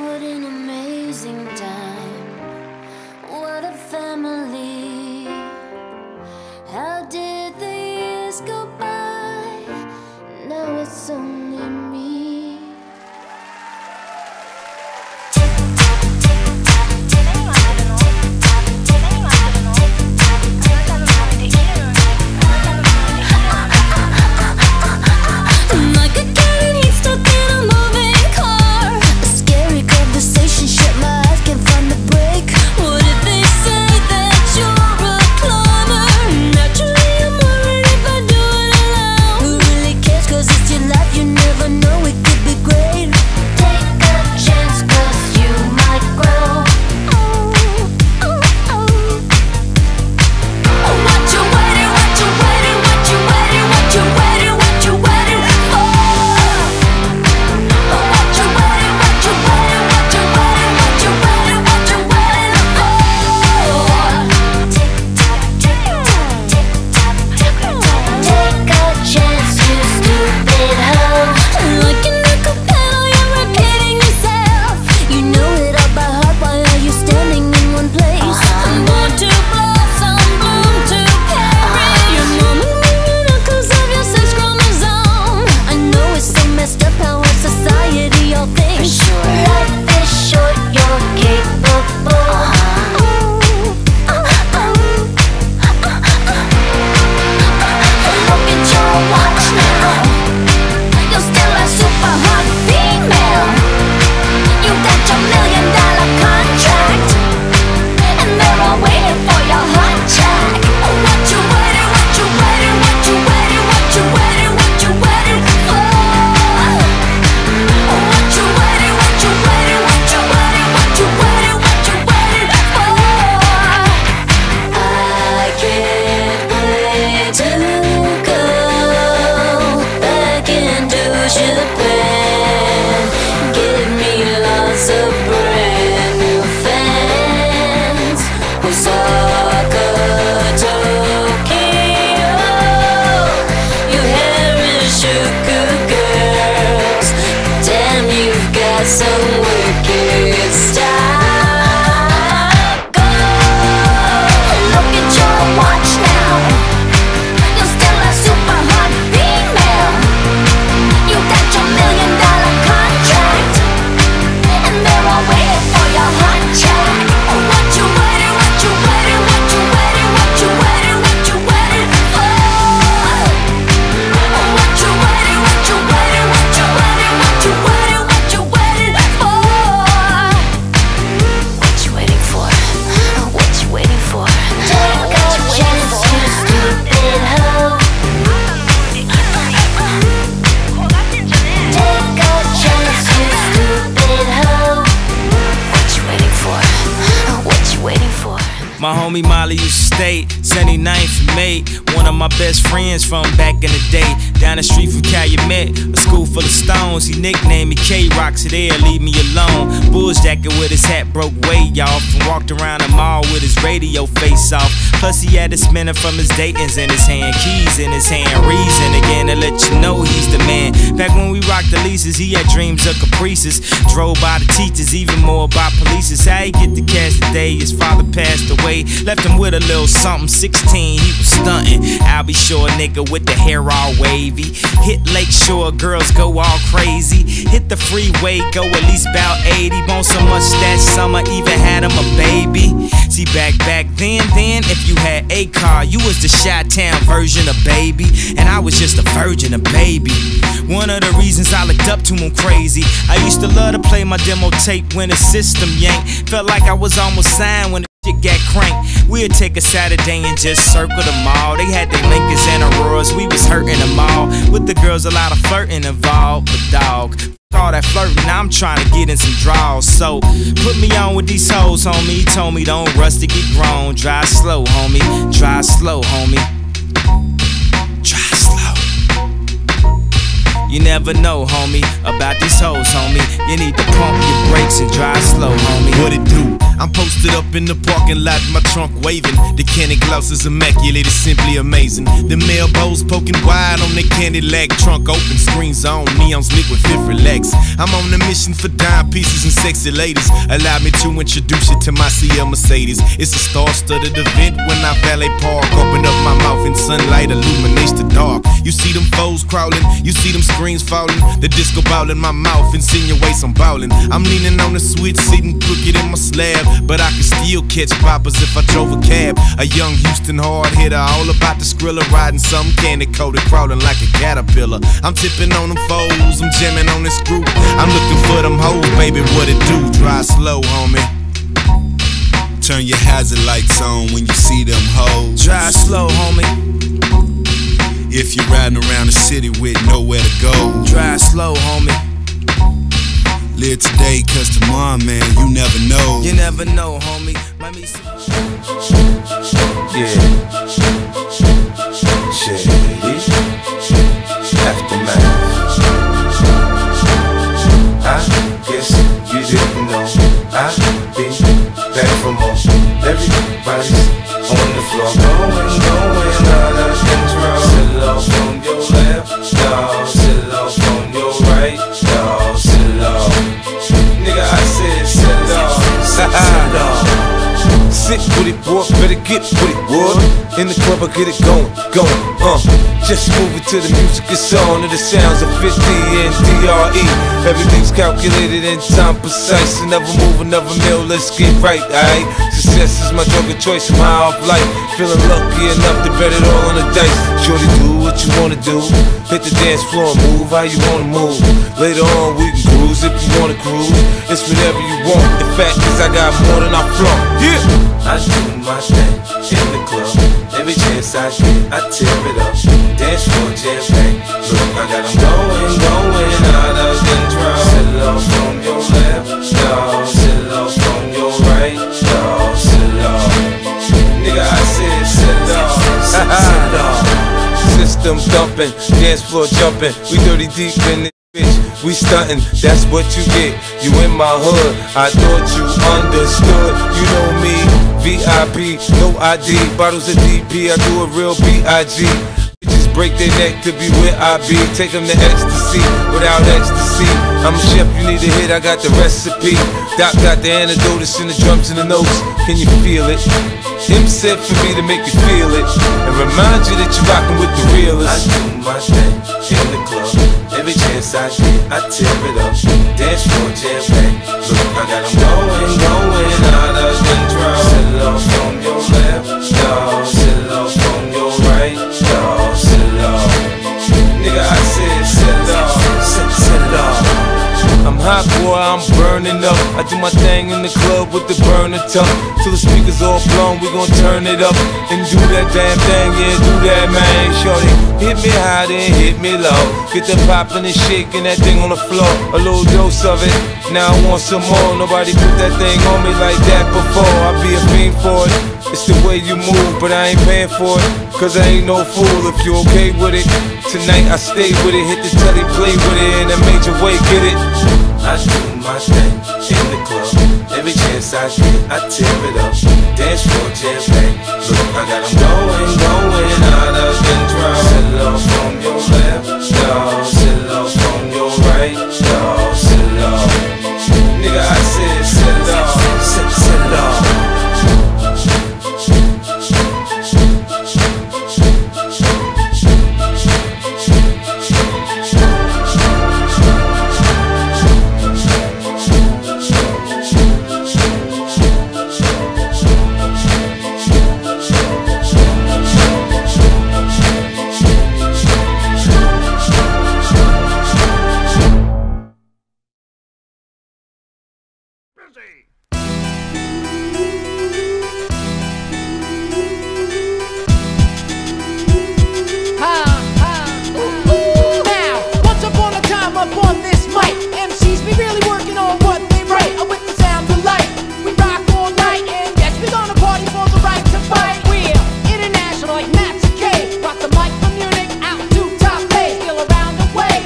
What an amazing time. What a family. How did the years go by? Now it's only me. My homie Molly used to stay 79th mate. One of my best friends from back in the day. Down the street from Calumet, a school full of stones. He nicknamed me K-Rock, so there, leave me alone. Bulls jacket with his hat broke way off, and walked around the mall with his radio face off. Plus he had a spinner from his Dayton's in his hand, keys in his hand. Reason again to let you know he's the man. Back when we rocked the leases, he had dreams of caprices. Drove by the teachers, even more by police. How he get the cash today? His father passed away, left him with a little something. 16, he was stunting. I'll be sure, nigga, with the hair all wavy. Hit Lake Shore, girls go all crazy. Hit the freeway, go at least about 80. Bone so much that summer, even had him a baby. See, back then, if you had a car, you was the Chi-Town version of Baby, and I was just a virgin of Baby. One of the reasons I looked up to him crazy, I used to love to play my demo tape when the system yanked. Felt like I was almost signed when the shit got cranked. We'd take a Saturday and just circle the mall. They had their Lincolns and Auroras, we was hurting them all. With the girls, a lot of flirting involved, but dog, all that flirting, now I'm trying to get in some draws. So put me on with these hoes, homie. He told me don't rush to get grown. Drive slow, homie. Drive slow, homie. Drive slow. You never know, homie, about these hoes, homie. You need to pump your brakes and drive slow, homie. What it do? I'm posted up in the parking lot, my trunk waving. The candy gloss is immaculate, it's simply amazing. The mail bows poking wide on the candy lag. Trunk open, screens on, neons lit with fifth relax. I'm on a mission for dime pieces and sexy ladies. Allow me to introduce you to my CL Mercedes. It's a star-studded event when I valet park. Open up my mouth and sunlight illuminates the dark. You see them foes crawling, you see them screens falling. The disco ball in my mouth insinuates I'm ballin'. I'm leaning on the switch, sitting crooked in my slab, but I can still catch poppers if I drove a cab. A young Houston hard hitter, all about the Skrilla, riding some candy coated, crawling like a caterpillar. I'm tipping on them foes, I'm jamming on this group. I'm looking for them hoes, baby, what it do? Drive slow, homie. Turn your hazard lights on when you see them hoes. Drive slow, homie. If you're riding around the city with nowhere to go, drive slow, homie. Live today, cause tomorrow, man, you never know. You never know, homie. Yeah. Shady. Aftermath. I guess you didn't know I've been back for more. Everybody's on the floor, going out of control. Sit off on your left, dawg. Sit off on your right, dawg. Sit off. Nigga, I said sit off. Sit off. Sit with it, boy, better get with it, boy. In the club, I get it going. Just move it to the music, it's on to the sounds of 50 and DRE. Everything's calculated in time precise. Never move another meal, let's get right, aight? Success is my drug of choice, I'm high off life. Feeling lucky enough to bet it all on the dice. Shorty, do what you wanna do. Hit the dance floor and move how you wanna move. Later on, we can cruise if you wanna cruise. It's whatever you want. The fact is, I got more than I flaunt. Yeah! I do my thing in the club. Every chance I get, I tear it up. Dance floor, jam pack. Look, I got them going out of control. Sit off on your left, dawg. Sit off on your right, dawg. Sit off. Nigga, I said sit off. Sit off. System thumping, dance floor jumping. We 30 deep in it. Bitch, we stuntin', that's what you get. You in my hood, I thought you understood. You know me, VIP, no ID. Bottles of DP, I do a real B.I.G. Bitches break their neck to be where I be. Take them to ecstasy, without ecstasy. I'm a chef, you need a hit, I got the recipe. Doc got the antidote, it's in the drums and the notes. Can you feel it? Him said for me to make you feel it and remind you that you're rockin' with the realest. I do my thing in the club. Every chance I get, I tear it up. Dance floor, jam pack. Look, I got them going out of control. Sit off on your left, dawg. Sit off on your right, dawg. Sit off. Nigga, I said sit off. Sit it off. I'm hot, boy, I'm burning up. I do my thing in the club with the burner tuck. Till the speakers all blown, we gon' turn it up and do that damn thing, yeah, do that, man. Shorty, hit me high, then hit me low. Get the poppin' and shaking that thing on the floor. A little dose of it, now I want some more. Nobody put that thing on me like that before. I'll be a fiend for it. It's the way you move, but I ain't paying for it. Cause I ain't no fool if you okay with it. Tonight I stay with it, hit the telly, play with it in a major way, get it? I do my thing in the club. Every chance I get, I tear it up. Dance floor, jam pack. Look, I got them going out of control. Sit off on your left, dawg. Sit off on your right, dawg. Sit off. Nigga, I said sit off. Sit it off. Like Matt K, brought the mic from Munich out to top pay. Still around the way.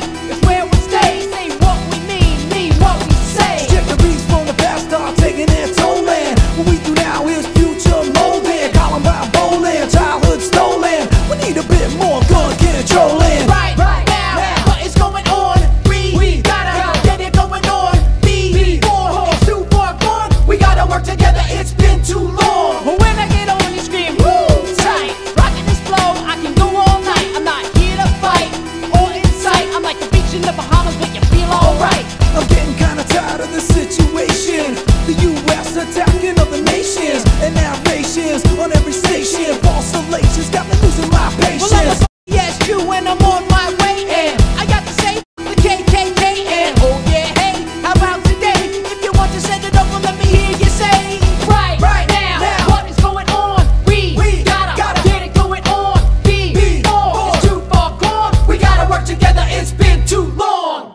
Terrorists attacking other nations and narrations on every station. False relations got me losing my patience. Well, I'm a yes, you, and I'm on my way. And I got to say the KKK. And oh yeah, hey, how about today? If you want to send it over, let me hear you say. Right now, what is going on? We gotta get it going on. Before it's too far gone, we gotta work together. It's been too long.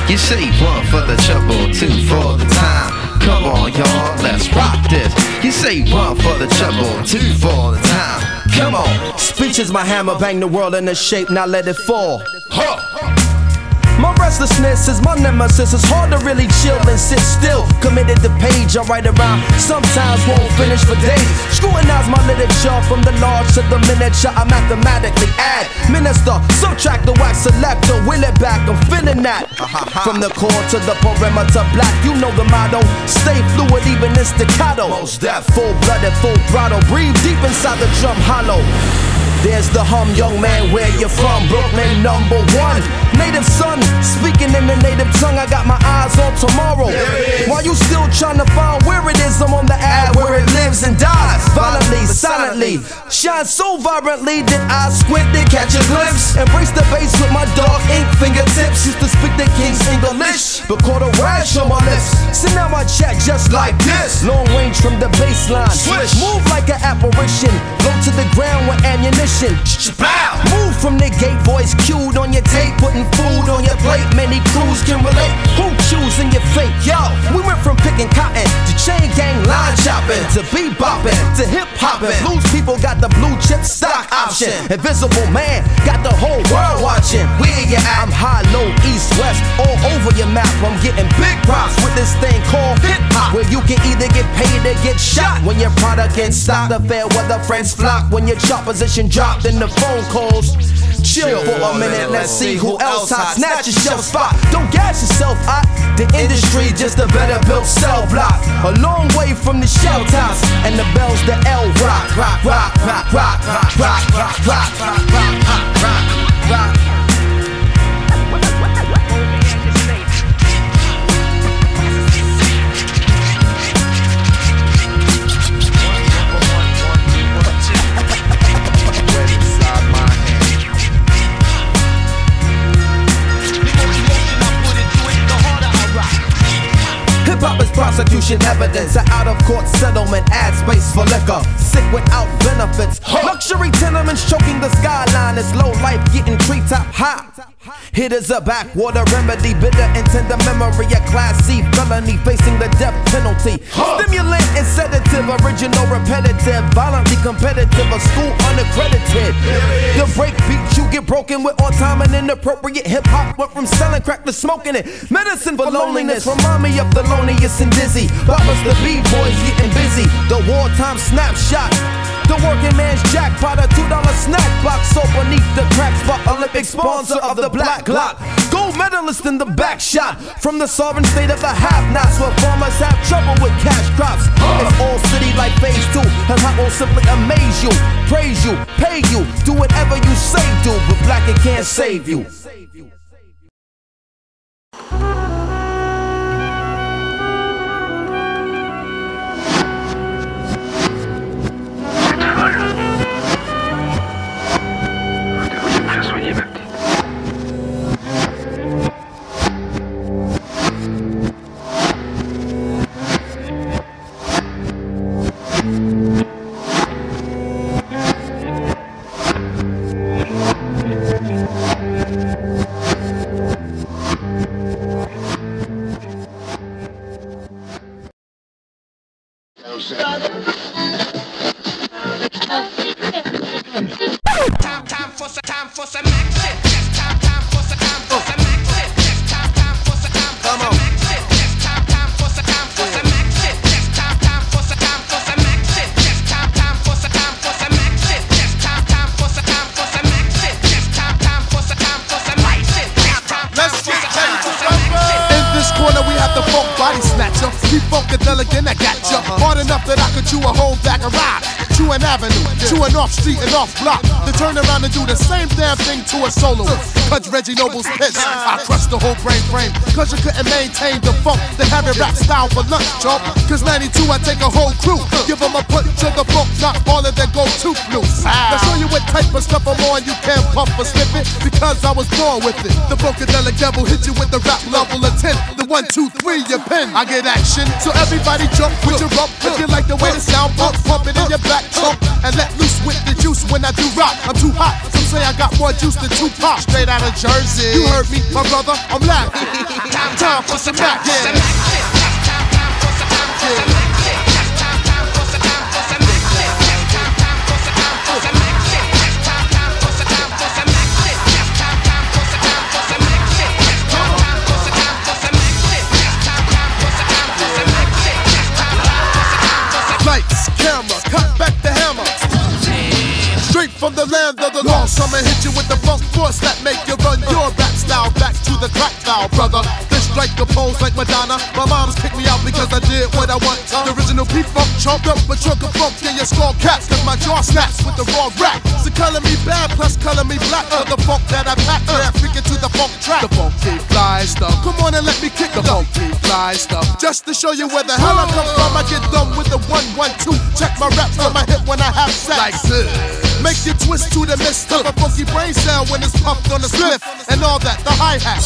You say 1 for the trouble, 2 for the time. Come on, y'all, let's rock this. You say 1 for the trouble, 2 for the time. Come on. Speech is my hammer, bang the world into shape, now let it fall. My restlessness is my nemesis. It's hard to really chill and sit still. Committed to page, I write around. Sometimes won't finish for days. Scrutinize my literature from the large to the miniature. I mathematically add, minister, subtract the wax selector, will it back. I'm feeling that. From the core to the perimeter, black. You know the motto. Stay fluid, even in staccato. Most deaf. Full blooded, full throttle. Breathe deep inside the drum hollow. There's the hum, young man, where you from? Brooklyn #1. Native son, speaking in the native tongue. I got my eyes on tomorrow. While you still trying to find where it is, I'm on the ad where it lives and dies. Violently, silently, shine so vibrantly that I squint to catch a glimpse. Embrace the bass with my dark ink fingertips. Used to speak the king's English, but caught a rash on my lips. So now I chat just like this. Long range from the baseline. Swish. Move like an apparition. Low to the ground with ammunition. Move from the gate, voice cued on your tape, putting food on your plate. Many crews can relate. Who choosing your fate? Yo, we went from picking cotton to chain gang line chopping to bebopping to hip hopping. Loose people got the blue chip stock option. Invisible man got the whole world watching. Where you at? I'm high, low, east, west, all over your map. I'm getting big props with this thing called hip hop, where you can either get paid or get shot. When your product gets stopped, the fair weather friends flock. When your chart position dropped in the phone calls. Chill for a minute, let's see who else hot. Snatch your shelf spot, don't gas yourself hot. The industry just a better built cell block. A long way from the shell tops and the bells, the L rock. Rock, rock, rock, rock, rock, rock, rock, rock, rock, rock, rock, rock. Hip-hop is prosecution evidence. An out-of-court settlement, ad space for liquor. Sick without benefits. Luxury tenements choking the skyline. It's low life getting treetop high. Hitters a backwater remedy. Bitter and tender memory. A class C felony facing the death penalty. Stimulant and sedative. Original repetitive. Violently competitive. A school unaccredited. The break beat you get broken with on time and inappropriate. Hip-hop went from selling crack to smoking it. Medicine for loneliness. Remind me of the loneliest and dizzy. Boppers the B-boys getting busy. The wartime snapshot. The working man's jackpot, a $2 snack box. So beneath the crack spot, Olympic sponsor of the Black Glock. Gold medalist in the back shot. From the sovereign state of the have-nots, where farmers have trouble with cash crops. It's all city like phase 2. Hip-hop will simply amaze you, praise you, pay you, do whatever you say do. But black it can't save you. funkadelic and I got ya. Hard enough that I could chew a whole bag of rye. Chew an avenue, chew an off street and off block. Then turn around and do the same damn thing to a soloist. Cause Reggie Noble's pissed. I crushed the whole brain frame. Cause you couldn't maintain the funk. They have it rap style for lunch, chump. Cause 92 I take a whole crew. Give them a punch of the funk, not all of their go-to blues. Now show you what type of stuff I'm on. You can't puff or slip it because I was born with it. The funkadelic devil hit you with the rap level of 10. The 1, 2, 3, your pen. I get action, so everybody jump with your rump. If you like the way the sound bump, pump it in your back trunk and let loose with the juice when I do rock. I'm too hot, some say I got more juice than Tupac. Straight out of Jersey. You heard me, my brother, I'm laughing. Time for some rap, yeah. Lights, camera, cut back the hammer. Straight from the land of the lost. I'ma hit you with the funk force that make you run your rap style back to the crack style, brother. This strike the pose like Madonna. My mom's kicked me out because I did what I want. The original P-Funk chomped up a trunk of funk in your skull caps. Cause my jaw snaps with the raw rap. So color me bad plus color me black for the funk that I pack. Yeah, freaking to the funk track. The funky fly stuff. Come on and let me kick the funky fly stuff. Just to show you where the hell I come from, I get done with the 1, 1, 2. Check my raps on my hip when I have sex. Like this. Make you twist to the mist of a funky brain cell when it's pumped on the spliff and all that, the hi-hat.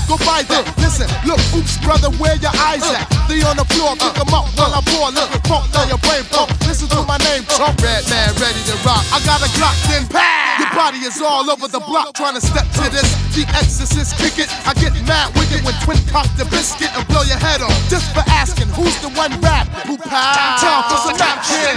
Go by that, listen, look, oops, brother, where your eyes at? They on the floor, pick them up while I pour, let the funk down your brain pump. Listen to my name, Trump, Red Man, ready to rock. I got a Glock, then pow! Your body is all over the block trying to step to this. The Exorcist, kick it. I get mad wicked when Twin cock the biscuit and blow your head off. Just for asking, who's the one rapping? Who pow? Time for some rap, yeah.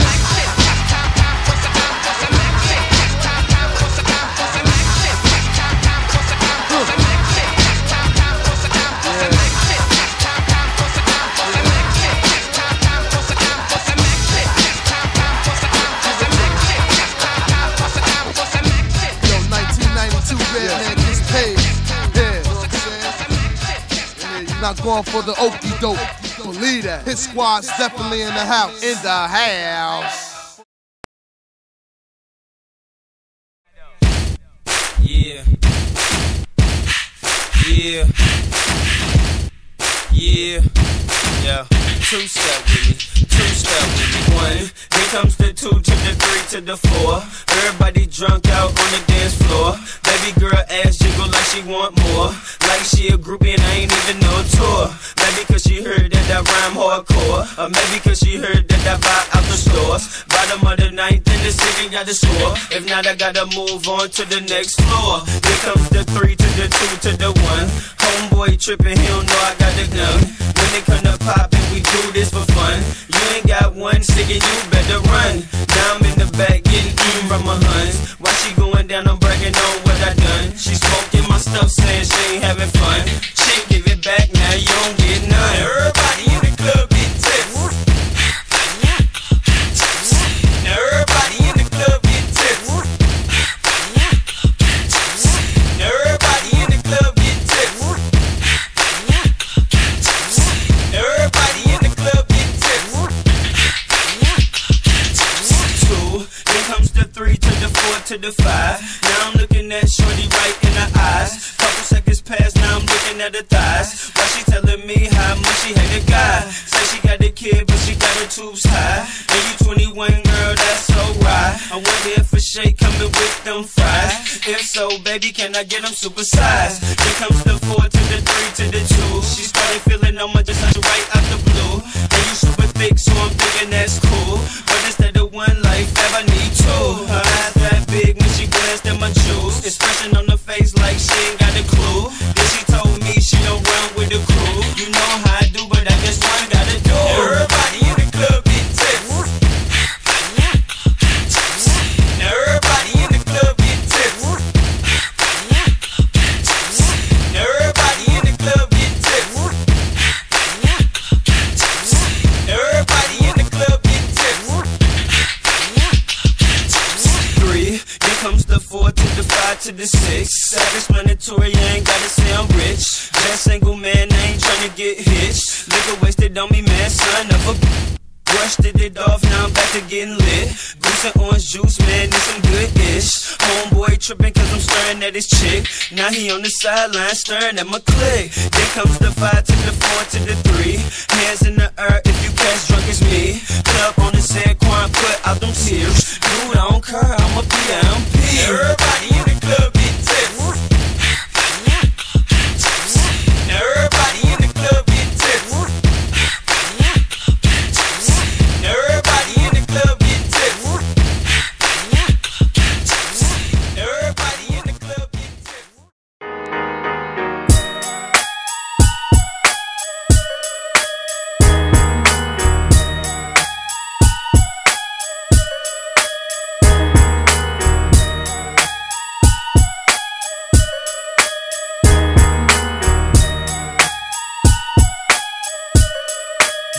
Not going for the okie doke. Believe that. Hit squad's definitely in the house. In the house. Yeah. Yeah. Yeah. Yeah. Two-step with me. Two-step with me. 1. Here comes the 2 to the 3 to the 4. Everybody drunk out on the dance floor. Baby girl ass jiggle like she want more. Like she a groupie and I ain't even no tour. Maybe cause she heard that I rhyme hardcore. Or maybe cause she heard that I buy out the stores. Bottom of the 9th and the 2nd got the score. If not I gotta move on to the next floor. Here comes the 3 to the 2 to the 1. Homeboy trippin', he don't know I got the gun. When it come to poppin', we do this for fun. You ain't got one cigarette, you better run. Now I'm in the back getting eaten from my huns. While she going down, I'm bragging on what I done. She smoking my stuff, saying she ain't having fun. She give it back, now you don't get none. Everybody in the club get tips. Now everybody in the club get tips. Now everybody in the club get tips. Now everybody in the club get tips. 2, then comes the 3 to the 4 to the 5. Now I'm looking at shorty right in the eyes. Couple seconds pass, now I'm looking at her thighs. While she telling me how much she hate a guy. Say she got a kid, but she got her tubes high. And you 21, girl, that's so right. I wonder if a shake coming with them fries. If so, baby, can I get them supersized? Then comes the 4 to the 3 to the 2. She started feeling on my just right out the blue. And you super thick, so I'm thinking that's cool. But instead of one life, I need 2. Her eyes that big when she glanced at my jewels. Expression on her face like she ain't got a clue. Then she told me she don't run with the crew. You know how I do, but I guess one gotta do. Everybody in the club get tips. Now everybody in the club get tips. Now everybody in the club get tips. Now everybody in the club get tips. 3, then comes the 4 to the 5 to the 6. Self-explanatory, I ain't gotta say I'm rich. That single man, I ain't tryna get hitched. Liquor wasted on me, man, son of a brushed it off, now I'm back to getting lit. Goose and orange juice, man, this some good-ish. Homeboy tripping cause I'm staring at his chick. Now he on the sideline staring at my clique. Then comes the 5 to the 4 to the 3. Hands in the air if you catch drunk as me. Club on the set, Quan put out them tears. Dude, I don't care, I'm a PMP. Everybody in the club get tips. Now everybody in the club get tips. Everybody in the club get tips. Everybody in the club get tips.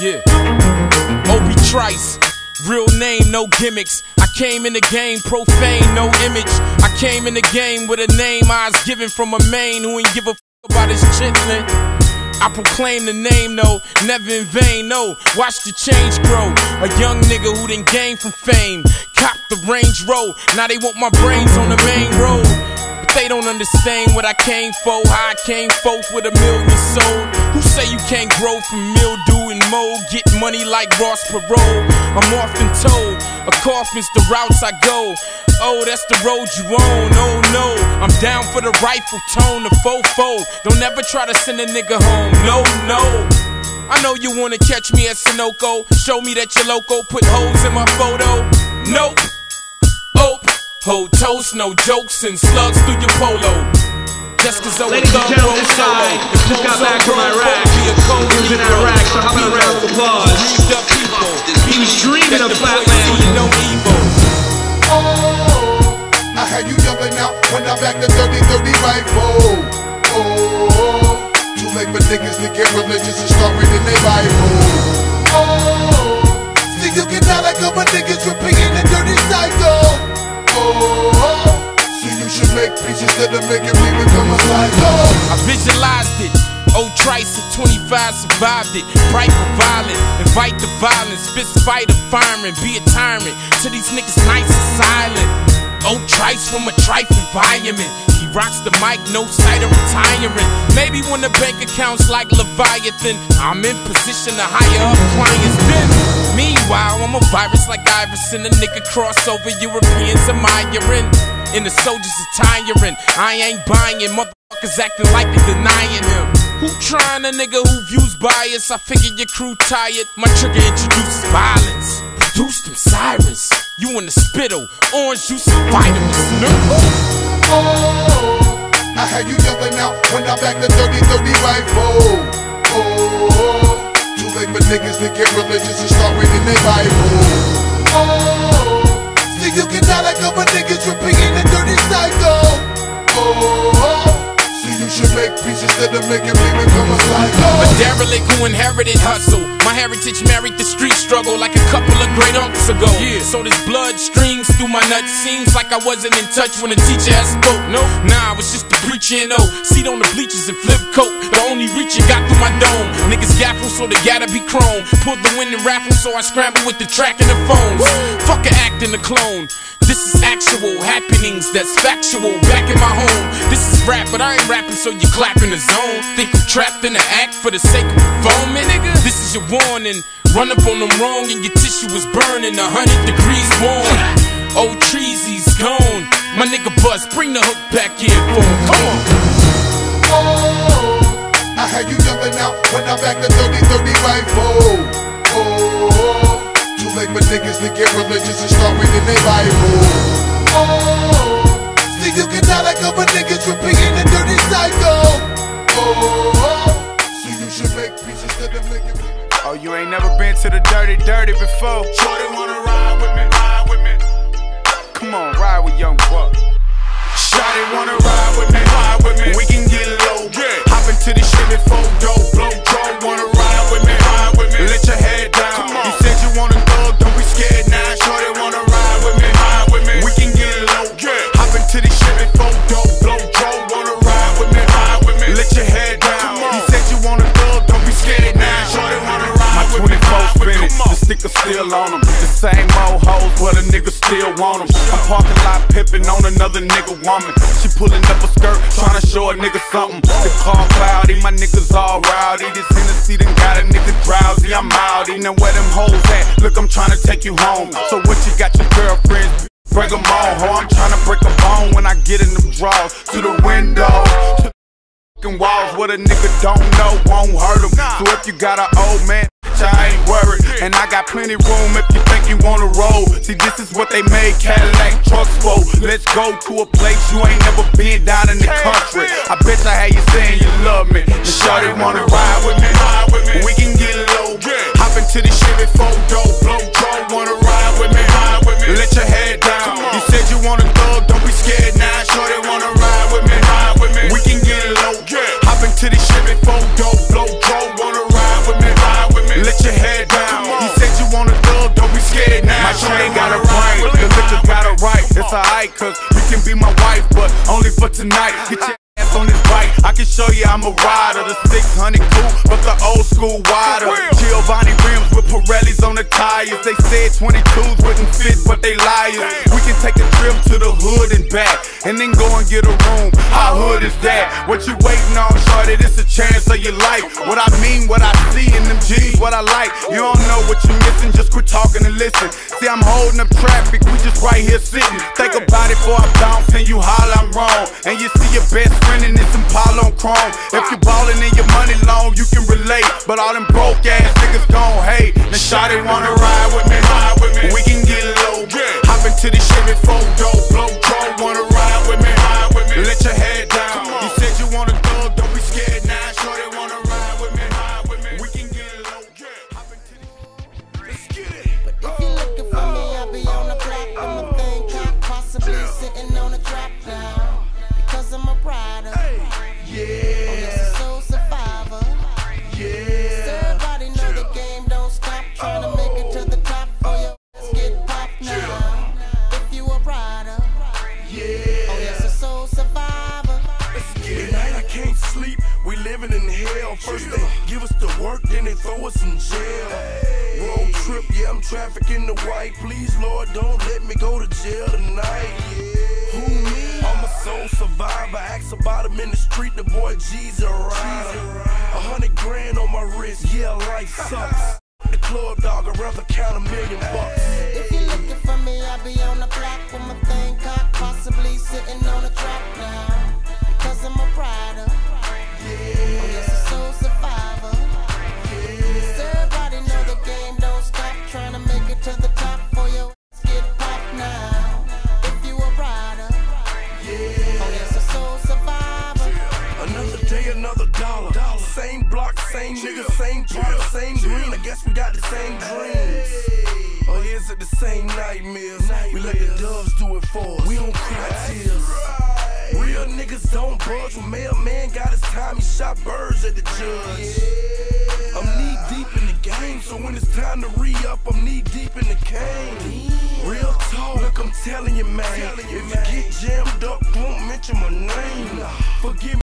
Yeah, Obi Trice, real name, no gimmicks. I came in the game, profane, no image. I came in the game with a name I was given from a main who ain't give a f about his chitlin'. I proclaim the name though, never in vain, no. Watch the change grow. A young nigga who done gain from fame. Cop the Range Road, now they want my brains on the main road. But they don't understand what I came for, how I came forth with a million sold. Who say you can't grow from mildew and mold? Get money like Ross Perot. I'm often told, a coffin's the routes I go. Oh, that's the road you own, oh no. I'm down for the rifle tone, the fofo. Don't ever try to send a nigga home, no, no. I know you wanna catch me at Sunoco. Show me that you're loco, put holes in my photo. Nope, ope, hold toast, no jokes and slugs through your polo. Just cause Ladies and gentlemen, this guy just got back from Iraq. He was in Iraq, so how about a round of applause? He was dreaming of Flatland. I had you jumping out when I back the 30-30 rifle. Oh, too late for niggas to get religious and start reading their Bible. Oh, see you get out like other niggas repeating the dirty cycle. Oh, so you should make peace instead of making me become a psycho. I visualized it. Old Trice at 25 survived it. Bright for violent, invite the violence. Fist fighter, firing, be a tyrant. To these niggas nice and silent. Old Trice from a trife environment. He rocks the mic, no sight of retiring. Maybe when the bank account's like Leviathan, I'm in position to hire up clients then. Meanwhile, I'm a virus like Iverson. A nigga crossover, Europeans admiring. And the soldiers are tiring. I ain't buying, motherfuckers acting like they denying him. Who trying a nigga who views bias? I figure your crew tired. My trigger introduces violence. Produce them sirens. You in the spittle, orange juice and vitamins. Oh, I had you jumping out when I back the 30-30 rifle. Oh, too late for niggas to get religious and start reading their Bible. Oh, see you can die like other niggas repeating the dirty cycle. Oh, you should make peace instead of making me become a psycho. A derelict who inherited hustle. My heritage married the street struggle like a couple of great uncles ago. Yeah. So this blood streams through my nuts. Seems like I wasn't in touch when the teacher had spoke. No, nah, I was just a preacher and seat on the bleachers and flip coat. The only reach you got through my dome. Niggas gaffle so they gotta be chrome. Pulled the wind and raffle so I scramble with the track and the phones. Fuck a act and a clone. This is actual happenings that's factual. Back in my home, this is rap, but I ain't rapping so you clap in the zone. Think I'm trapped in the act for the sake of performing, nigga? This is your warning. Run up on them wrong and your tissue is burning 100 degrees warm. Old Treasy's gone. My nigga Buzz, bring the hook back in for him. Come on. Oh, I had you jumping out when I back the 30-30 rifle. Oh, too late for niggas to get religious and start reading their Bible. Oh, see you can die like other niggas repeating the dirty cycle. Oh, so you should make peace instead of making me. Oh, you ain't never been to the dirty before? Shorty wanna ride with me, ride with me. Come on, ride with Young Buck. Shorty wanna ride with me, ride with me. We can get low, yeah. Hop into the Chevy 4-door, blow draw. Wanna ride with me, ride with me. Let your head down. Come on. You said you wanna thug, don't be scared now. Shorty wanna ride with me, ride with me. We can get low, yeah. want 'em. I'm parking lot pimping on another nigga woman. She pulling up a skirt, trying to show a nigga something. The car cloudy, my niggas all rowdy. This Hennessy done got a nigga drowsy. I'm outy, now where them hoes at? Look, I'm trying to take you home. So what you got your girlfriends? Break them all, ho, I'm trying to break a bone when I get in them drawers. To the window, to the walls, what a nigga don't know won't hurt him. So if you got an old man, I ain't worried. And I got plenty room if you think you wanna roll. See, this is what they made Cadillac trucks for. Let's go to a place you ain't never been down in the country. I bet I had you saying you love me. The shawty wanna ride with me. We can get low. Hop into the Chevy 4-door, blow draw. Wanna ride with me. Let your head down. You said you want a thug, don't be scared now. Shorty wanna ride with me. We can get low. Hop into the Chevy 4-door, blow draw. Wanna ride with me. Let your head down. You said you want a thug, don't be scared now. My chain got a brain, the liquor got it right. It's alright, cause you can be my wife, but only for tonight. Get your ass on this bike. I can show you I'm a rider. The 600 coupe, but the old school wider. Giovanni rims with Pirellis on the tires. They said 22s wouldn't fit, but they liars. We can take a trip to the hood and back, and then go and get a room. How hood is that? What you waiting on, shorty? This a chance of your life. What I mean, what I see in them G's, what I like. You don't know what you're missing, just quit talking and listen. See, I'm holding up traffic, we just right here sitting. Think about it before I bounce and you holler I'm wrong. And you see your best friend in this Impala on chrome. If you ballin' in your money long, you can relate. But all them broke ass niggas gon' hate. Now shawty wanna ride with me. We can get low. Hop into the Chevy 4-door, blow draw. Wanna ride with me. Let your head down. You said you want a thug, don't be scared now. Shorty wanna ride with me. We can get low. Hop into the... Let's get it. But if you looking for me, I'll be on the block. I'm a thing cop, possibly sitting on a trap now. Because I'm a rider. Yeah. Oh, yes, a soul survivor. Yeah. So everybody know the game don't stop. Trying to make it to the top for your ass get popped now. If you a rider. Yeah. Oh, yes, a soul survivor. Tonight I can't sleep, we living in hell. First they give us the work, then they throw us in jail. Road trip, yeah, I'm trafficking the white. Please, Lord, don't let me go to jail tonight. Who me? I'm a soul survivor. Ask about him in the street, the boy G's a rider. 100 grand on my wrist, yeah, life sucks. The club dog, I'd rather count $1 million bucks. If you're looking for me, I'll be on the block with my thing cocked, possibly sitting on a trap now. Because I'm a rider. Yeah. Oh, yes, a soul survivor. Yeah. So everybody know the game don't stop. Trying to make it to the top for your ass get popped now. If you a rider. Yeah. Oh, yes, a soul survivor. Another day, another dollar. Same block, same nigga, same product, same green. I guess we got the same dreams. Or is it the same nightmares? We let the doves do it for us. We don't cry tears. Real niggas don't budge. When mailman got his time, he shot birds at the judge. I'm knee deep in the game, so when it's time to re-up, I'm knee deep in the cane. Real talk, look, I'm telling you, man. If you get jammed up, don't mention my name. Forgive me.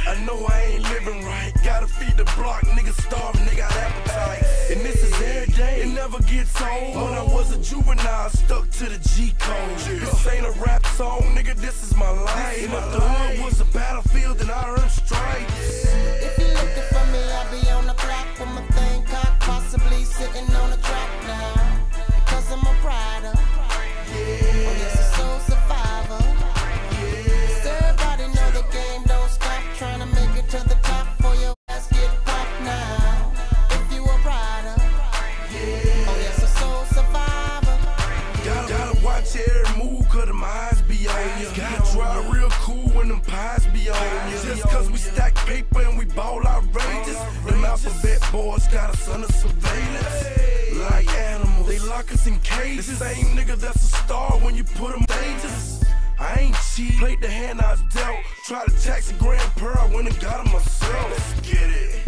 I know I ain't living right. Gotta feed the block, niggas starving, they got appetite. And this is every day, it never gets old. When I was a juvenile, stuck to the G code. This ain't a rap song, nigga, this is my life. And if the hood was a battlefield, then I earned stripes. If you're looking for me, I'll be on the block with my thing cocked, possibly sitting on a trap now. Because I'm a rider. Yeah. Oh, yes, a soul survivor. Yeah. So everybody know the game don't stop. Trying to make it to the top for your ass get popped now. If you a rider. Yeah. Oh, yes, a soul survivor. Gotta watch every move, cause them eyes be on ya. Gotta drive real cool when them pies be on ya. Just cause we stack paper and we ball outrageous. Them alphabet boys got us under surveillance. Like animals, they lock us in cages. The same nigga that's a star when you put them stages. I ain't cheat, played the hand I was dealt. Tried to tax a grand per, I went and got it myself. Let's get it.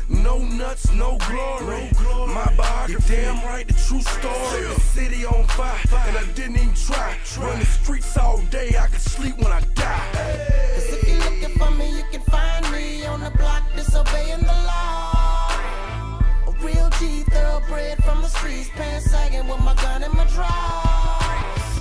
No nuts, no glory. My biography, damn right, the true story. The city on fire, and I didn't even try. Run the streets all day, I could sleep when I die. Cause if you're looking for me, you can find me on the block disobeying the law. A real G, thoroughbred from the streets, pants sagging with my gun in my drawers.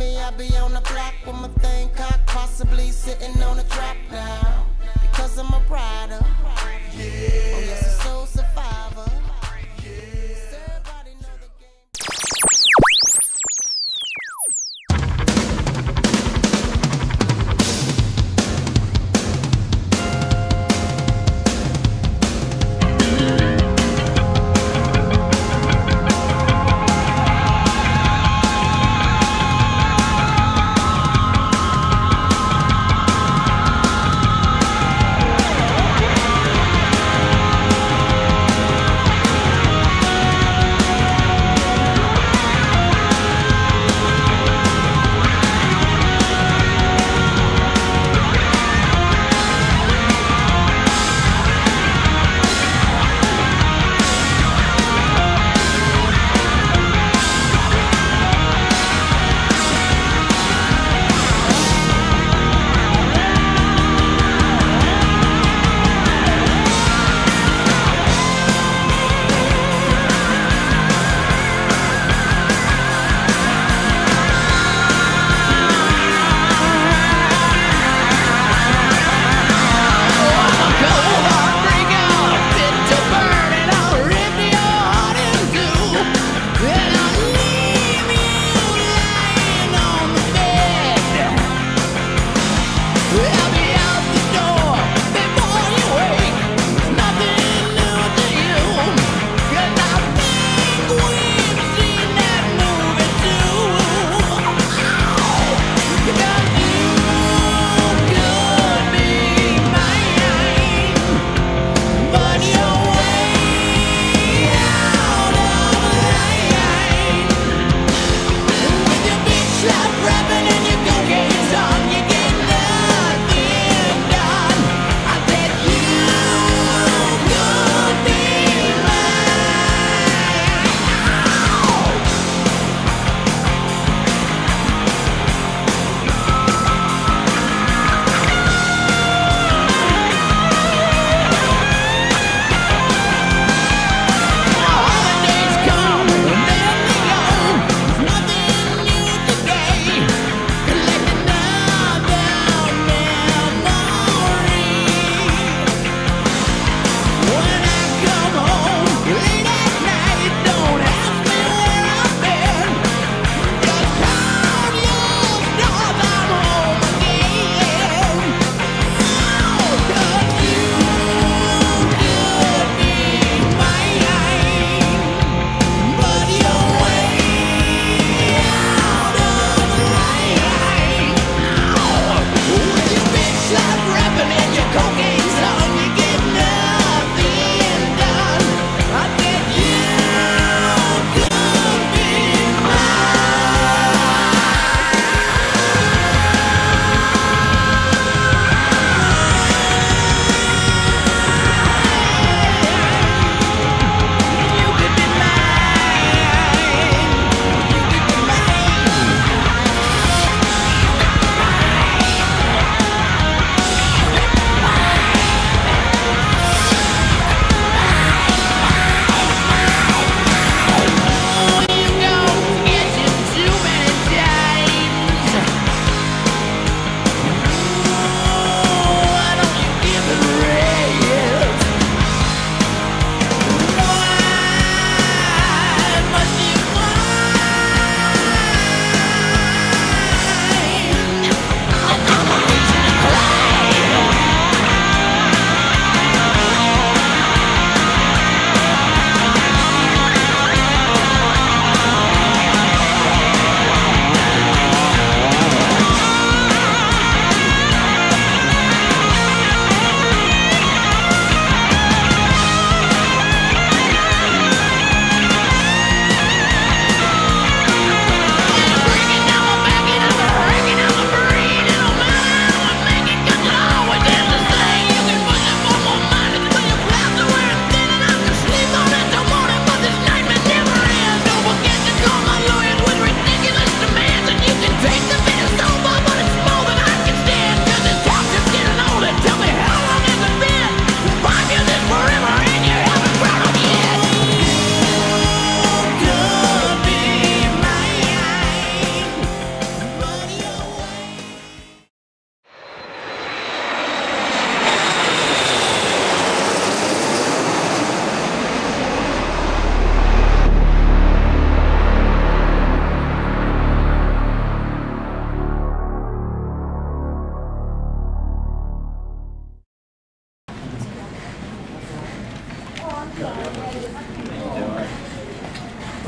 me, I be on the block with my thing cocked, possibly sitting on a trap now. Because I'm a rider. Oh yes, a soul survivor. Everybody know the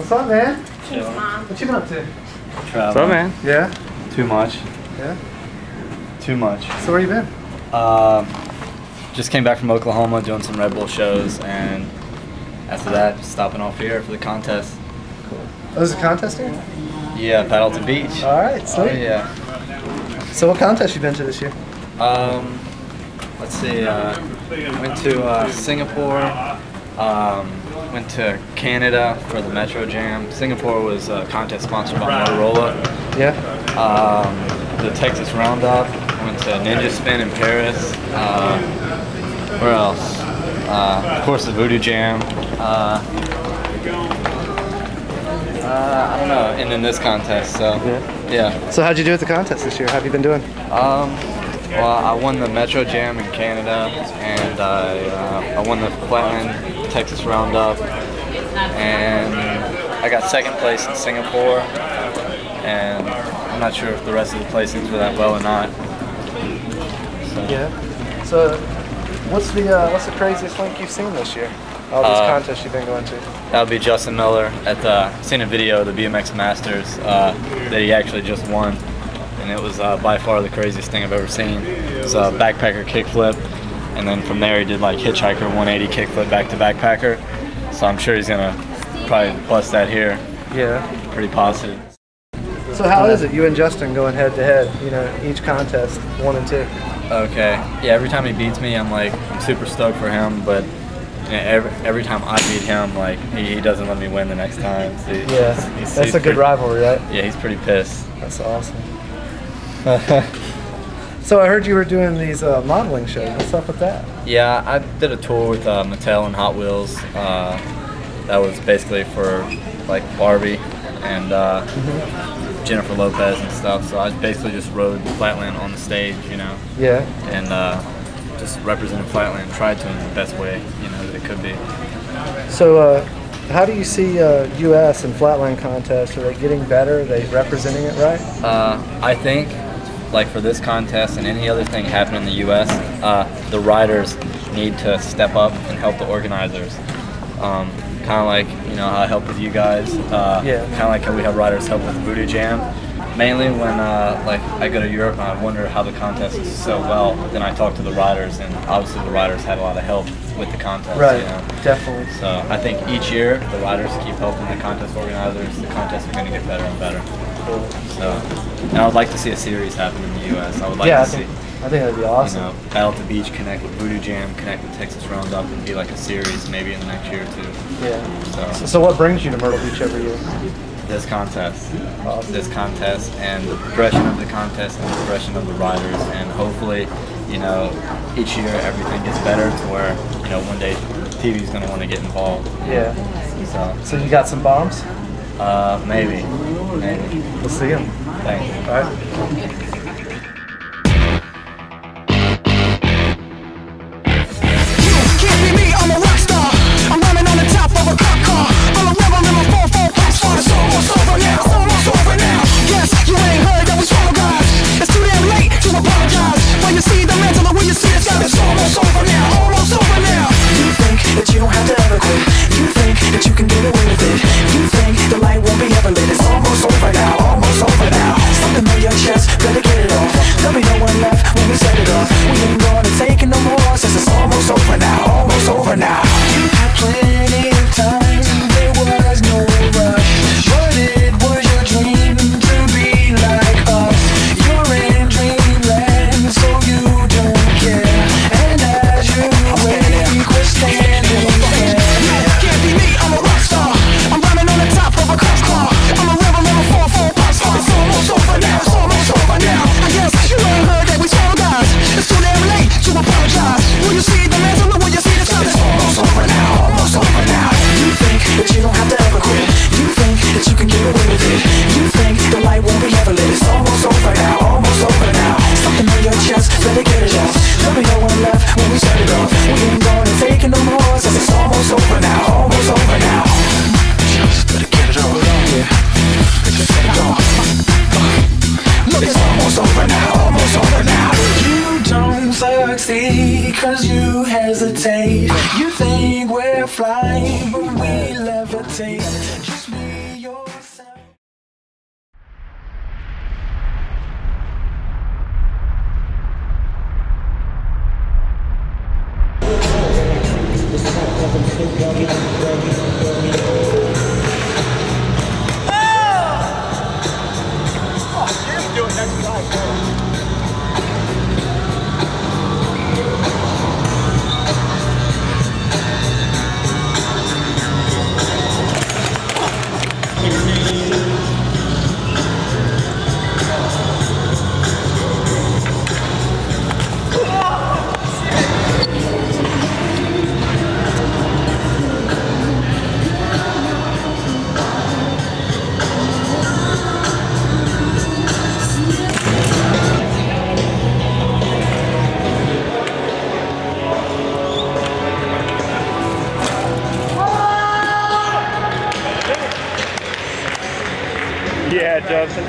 What's up, man? Chilling. What you been up to? Traveling. What's up, man? Yeah? Too much. Yeah? Too much. So where you been? Just came back from Oklahoma doing some Red Bull shows, and after that, stopping off here for the contest. Cool. Oh, there's a contest here? Yeah, Paddleton Beach. Alright, sweet. Oh, yeah. So what contest you been to this year? Let's see, went to Singapore, went to Canada for the Metro Jam. Singapore was a contest sponsored by Motorola. Yeah. The Texas Roundup, went to Ninja Spin in Paris. Where else? Of course the Voodoo Jam. I don't know, and then this contest, so yeah. So how'd you do at the contest this year? How have you been doing? Well, I won the Metro Jam in Canada, and I won the Flatland Texas Roundup, and I got second place in Singapore, and I'm not sure if the rest of the placings were that well or not. So. Yeah. So what's the craziest link you've seen this year? All these contests you've been going to? That would be Justin Miller at seen a video of the BMX Masters that he actually just won. And it was by far the craziest thing I've ever seen. It was a backpacker kickflip, and then from there he did like hitchhiker 180 kickflip back to backpacker. So I'm sure he's gonna probably bust that here. Yeah. Pretty positive. So how is it, you and Justin going head to head? You know, each contest, 1 and 2. Okay. Yeah. Every time he beats me, I'm super stoked for him, but you know, every time I beat him, like he doesn't let me win the next time. So That's a good rivalry, right? Yeah, he's pretty pissed. That's awesome. So I heard you were doing these modeling shows. What's up with that? Yeah, I did a tour with Mattel and Hot Wheels. That was basically for like Barbie and Jennifer Lopez and stuff. So I basically just rode Flatland on the stage, you know. Yeah. And just represented Flatland, tried to in the best way, you know, that it could be. So how do you see U.S. and Flatland contests? Are they getting better? Are they representing it right? I think, like for this contest and any other thing happening in the U.S., the riders need to step up and help the organizers. Kind of like, you know, how I help with you guys. Kind of like how we have riders help with the Voodoo Jam. Mainly when like I go to Europe and I wonder how the contest is so well, then I talk to the riders, and obviously the riders had a lot of help with the contest. Right, you know? definitely. So I think each year the riders keep helping the contest organizers, the contests are going to get better and better. Cool. So, and I would like to see a series happen in the U.S. I would like to see. I think that'd be awesome. You know, Battle at the Beach connect with Voodoo Jam, connect with Texas Roundup, and be like a series maybe in the next year or two. Yeah. So what brings you to Myrtle Beach every year? This contest. This contest and the progression of the contest and the progression of the riders, and hopefully, you know, each year everything gets better to where, you know, one day TV's gonna want to get involved. Yeah. So you got some bombs? Maybe. We'll see them. Thanks. All right. Cause you hesitate. You think we're flying, but we levitate. Just be Yeah, Justin.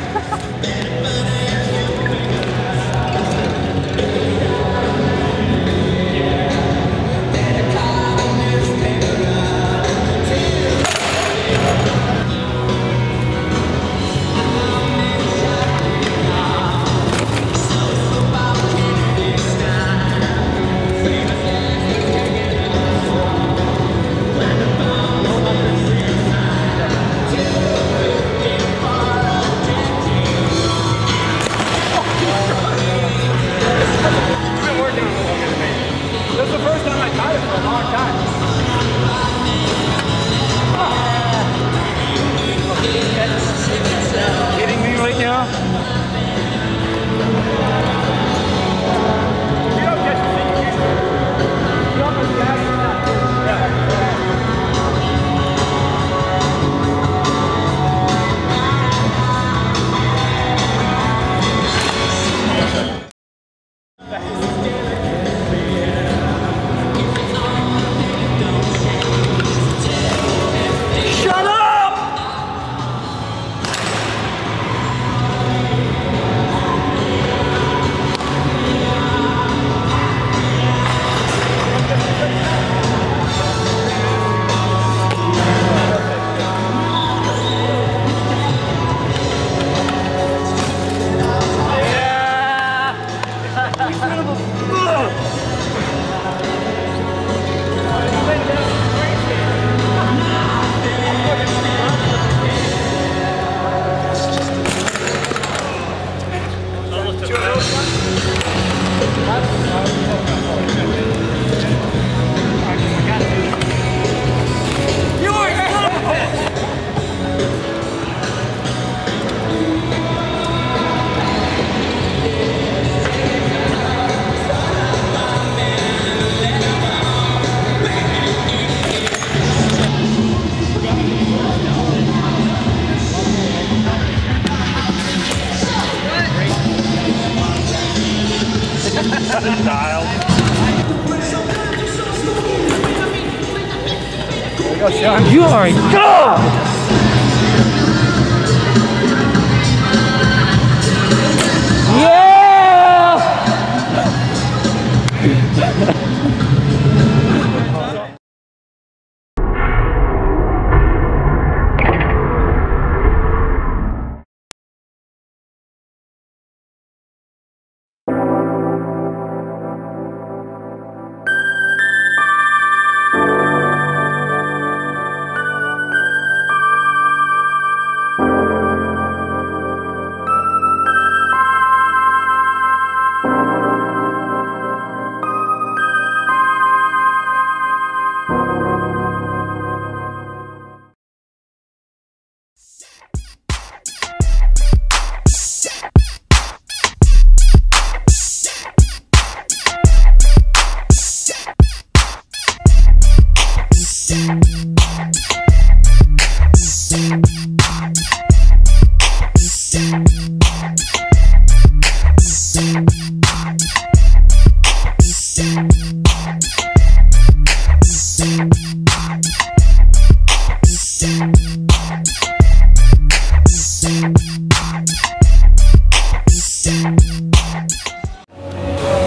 Kidding me right now? You don't get to see you. Drop on the gas. Shut up! You are a god!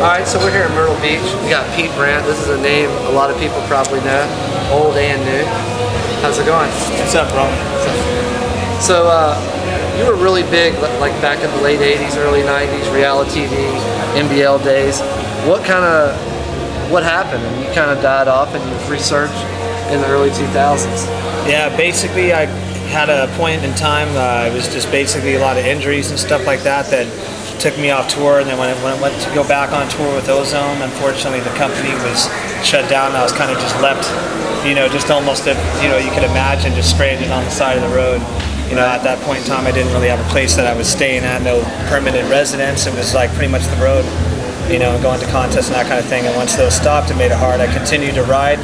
Alright, so we're here in Myrtle Beach. We got Pete Brandt. This is a name a lot of people probably know, old and new. How's it going? What's up, bro? So, you were really big like back in the late 80s, early 90s, reality TV, NBL days. What happened? And you kind of died off and you've researched in the early 2000s. Yeah, basically I had a point in time, it was just basically a lot of injuries and stuff like that took me off tour, and then when I went to go back on tour with Ozone, unfortunately the company was shut down. I was kind of just left, just almost, you could imagine, just stranded on the side of the road. At that point in time I didn't really have a place that I was staying at, no permanent residence. It was like pretty much the road, and going to contests and that kind of thing. And once those stopped, it made it hard. I continued to ride,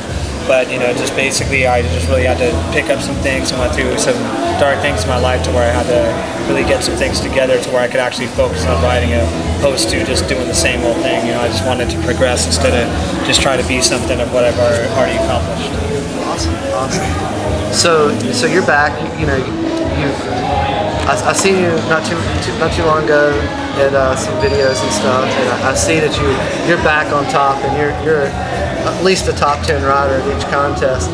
but just basically I just really had to pick up some things and went through some dark things in my life to where I had to really get some things together to where I could actually focus on riding opposed to just doing the same old thing. I just wanted to progress instead of just try to be something of what I've already accomplished. Awesome. So you're back. I seen you not too long ago at some videos and stuff, and I see that you're back on top, and you're at least a top 10 rider at each contest.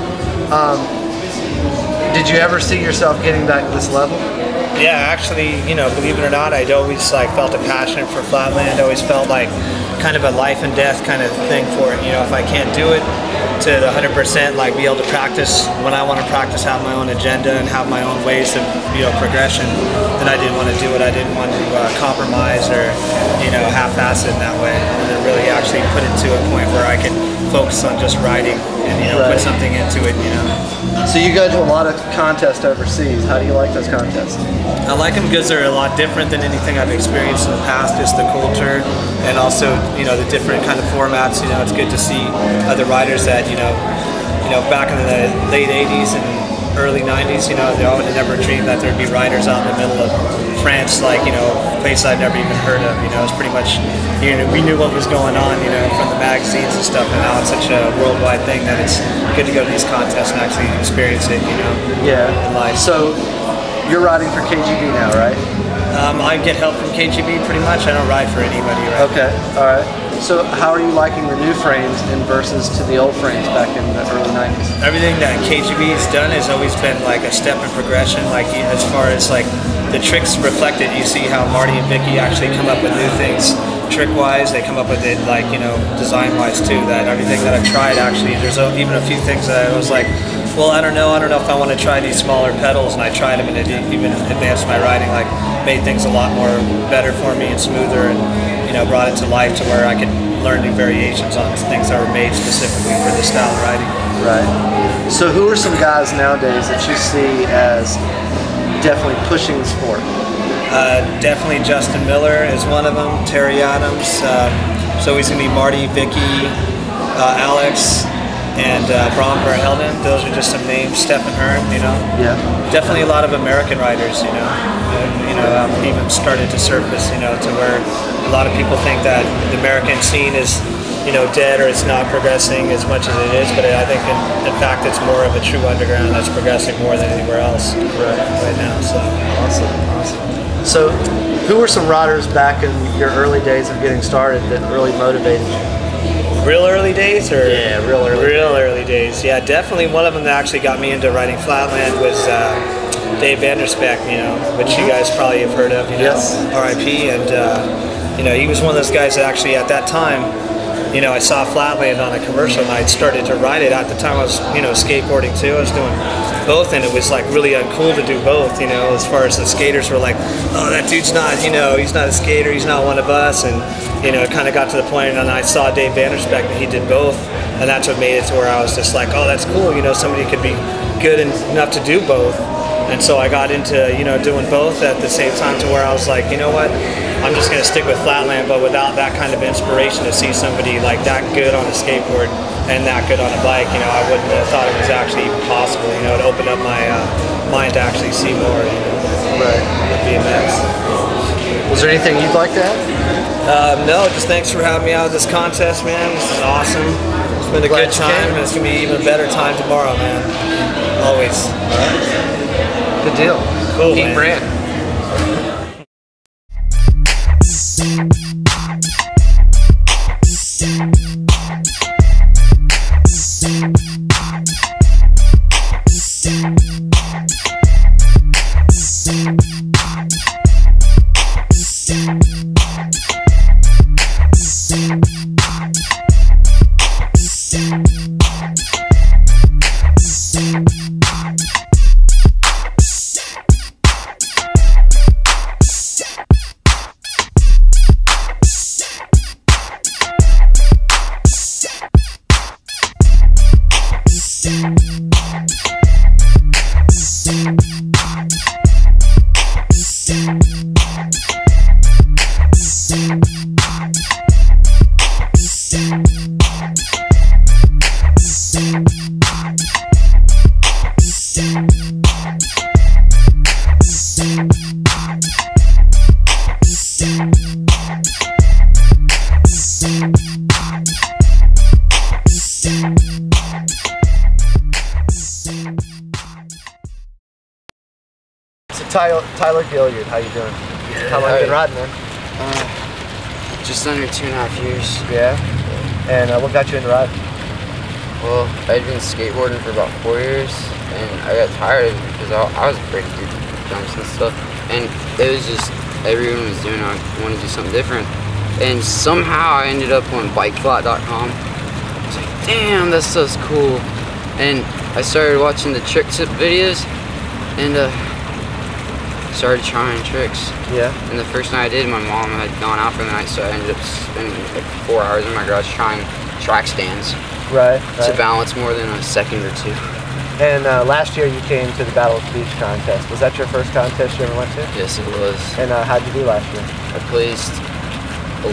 Did you ever see yourself getting back to this level? Yeah, actually, believe it or not, I'd always felt a passion for flatland. Always felt like kind of a life and death kind of thing for it. If I can't do it to the 100%, be able to practice when I want to practice, have my own agenda and have my own ways of progression, then I didn't want to do it. I didn't want to compromise or half-ass it in that way. And then really actually put it to a point where I could focus on just riding and put something into it. So you go to a lot of contests overseas. How do you like those contests? I like them because they're a lot different than anything I've experienced in the past. Just the culture and also the different kind of formats. It's good to see other riders that back in the late 80s and early 90s, they all would have never dreamed that there'd be riders out in the middle of France, a place I'd never even heard of. It was pretty much, we knew what was going on, from the magazines and stuff, and now it's such a worldwide thing that it's good to go to these contests and actually experience it, Yeah. in life. So you're riding for KGB now, right? I get help from KGB pretty much. I don't ride for anybody right Okay, all right. So how are you liking the new frames in versus to the old frames back in the early 90s? Everything that KGB's done has always been like a step in progression, as far as the tricks reflected. You see how Marty and Vicky actually come up with new things trick-wise. They come up with it design-wise too. That everything that I've tried, actually, there's even a few things that I was like, well, I don't know if I want to try these smaller pedals, and I tried them and it even advanced my riding, made things a lot more better for me and smoother, and brought it to life to where I could learn new variations on things that were made specifically for this style of riding. Right. So who are some guys nowadays that you see as definitely pushing the sport? Definitely Justin Miller is one of them, Terry Adams, so he's going to be Marty, Vicky, Alex, and Bram Verhelden. Those are just some names. Stefan Hearn, Yeah. Definitely a lot of American riders, even started to surface, to where a lot of people think that the American scene is, dead or it's not progressing as much as it is, but I think in fact it's more of a true underground that's progressing more than anywhere else right now. So Awesome. So who were some riders back in your early days of getting started that really motivated you? Real early days, or real early days. Yeah, definitely one of them that actually got me into riding flatland was Dave Vanderspeck, which you guys probably have heard of. Yes. R.I.P. And he was one of those guys that actually at that time, I saw flatland on a commercial and I started to ride it. At the time I was, skateboarding too. I was doing both, and it was really uncool to do both, as far as the skaters were like, oh, that dude's not, he's not a skater, he's not one of us, and it kind of got to the point, and I saw Dave Vanderspeck and he did both, and that's what made it to where I was just like, oh, that's cool, somebody could be good enough to do both. And so I got into, doing both at the same time, to where I was like, you know what, I'm just going to stick with flatland, but without that kind of inspiration to see somebody that good on a skateboard and that good on a bike, I wouldn't have thought it was actually even possible. It opened up my mind to actually see more, Right. With BMX. Was there anything you'd like to add? No, just thanks for having me out of this contest, man. This is awesome. It's been a good time, and it's going to be even a better time tomorrow, man. Always. All right. Good deal. Cool, Pete man. Brand. Tyler Gilliard, how you doing? Good. How long you been riding, man? Just under 2.5 years. Yeah. And what got you into riding? Well, I'd been skateboarding for about 4 years, and I got tired of it because I was afraid to do jumps and stuff. And it was just, everyone was doing it, I wanted to do something different. And somehow I ended up on bikeflat.com. I was like, damn, that stuff's cool. And I started watching the trick tip videos, and started trying tricks. Yeah. And the first night I did, my mom had gone out for the night, so I ended up spending like 4 hours in my garage trying track stands. Right. To balance more than a second or two. And last year you came to the Battle of the Beach contest. Was that your first contest you ever went to? Yes, it was. And how'd you do last year? I placed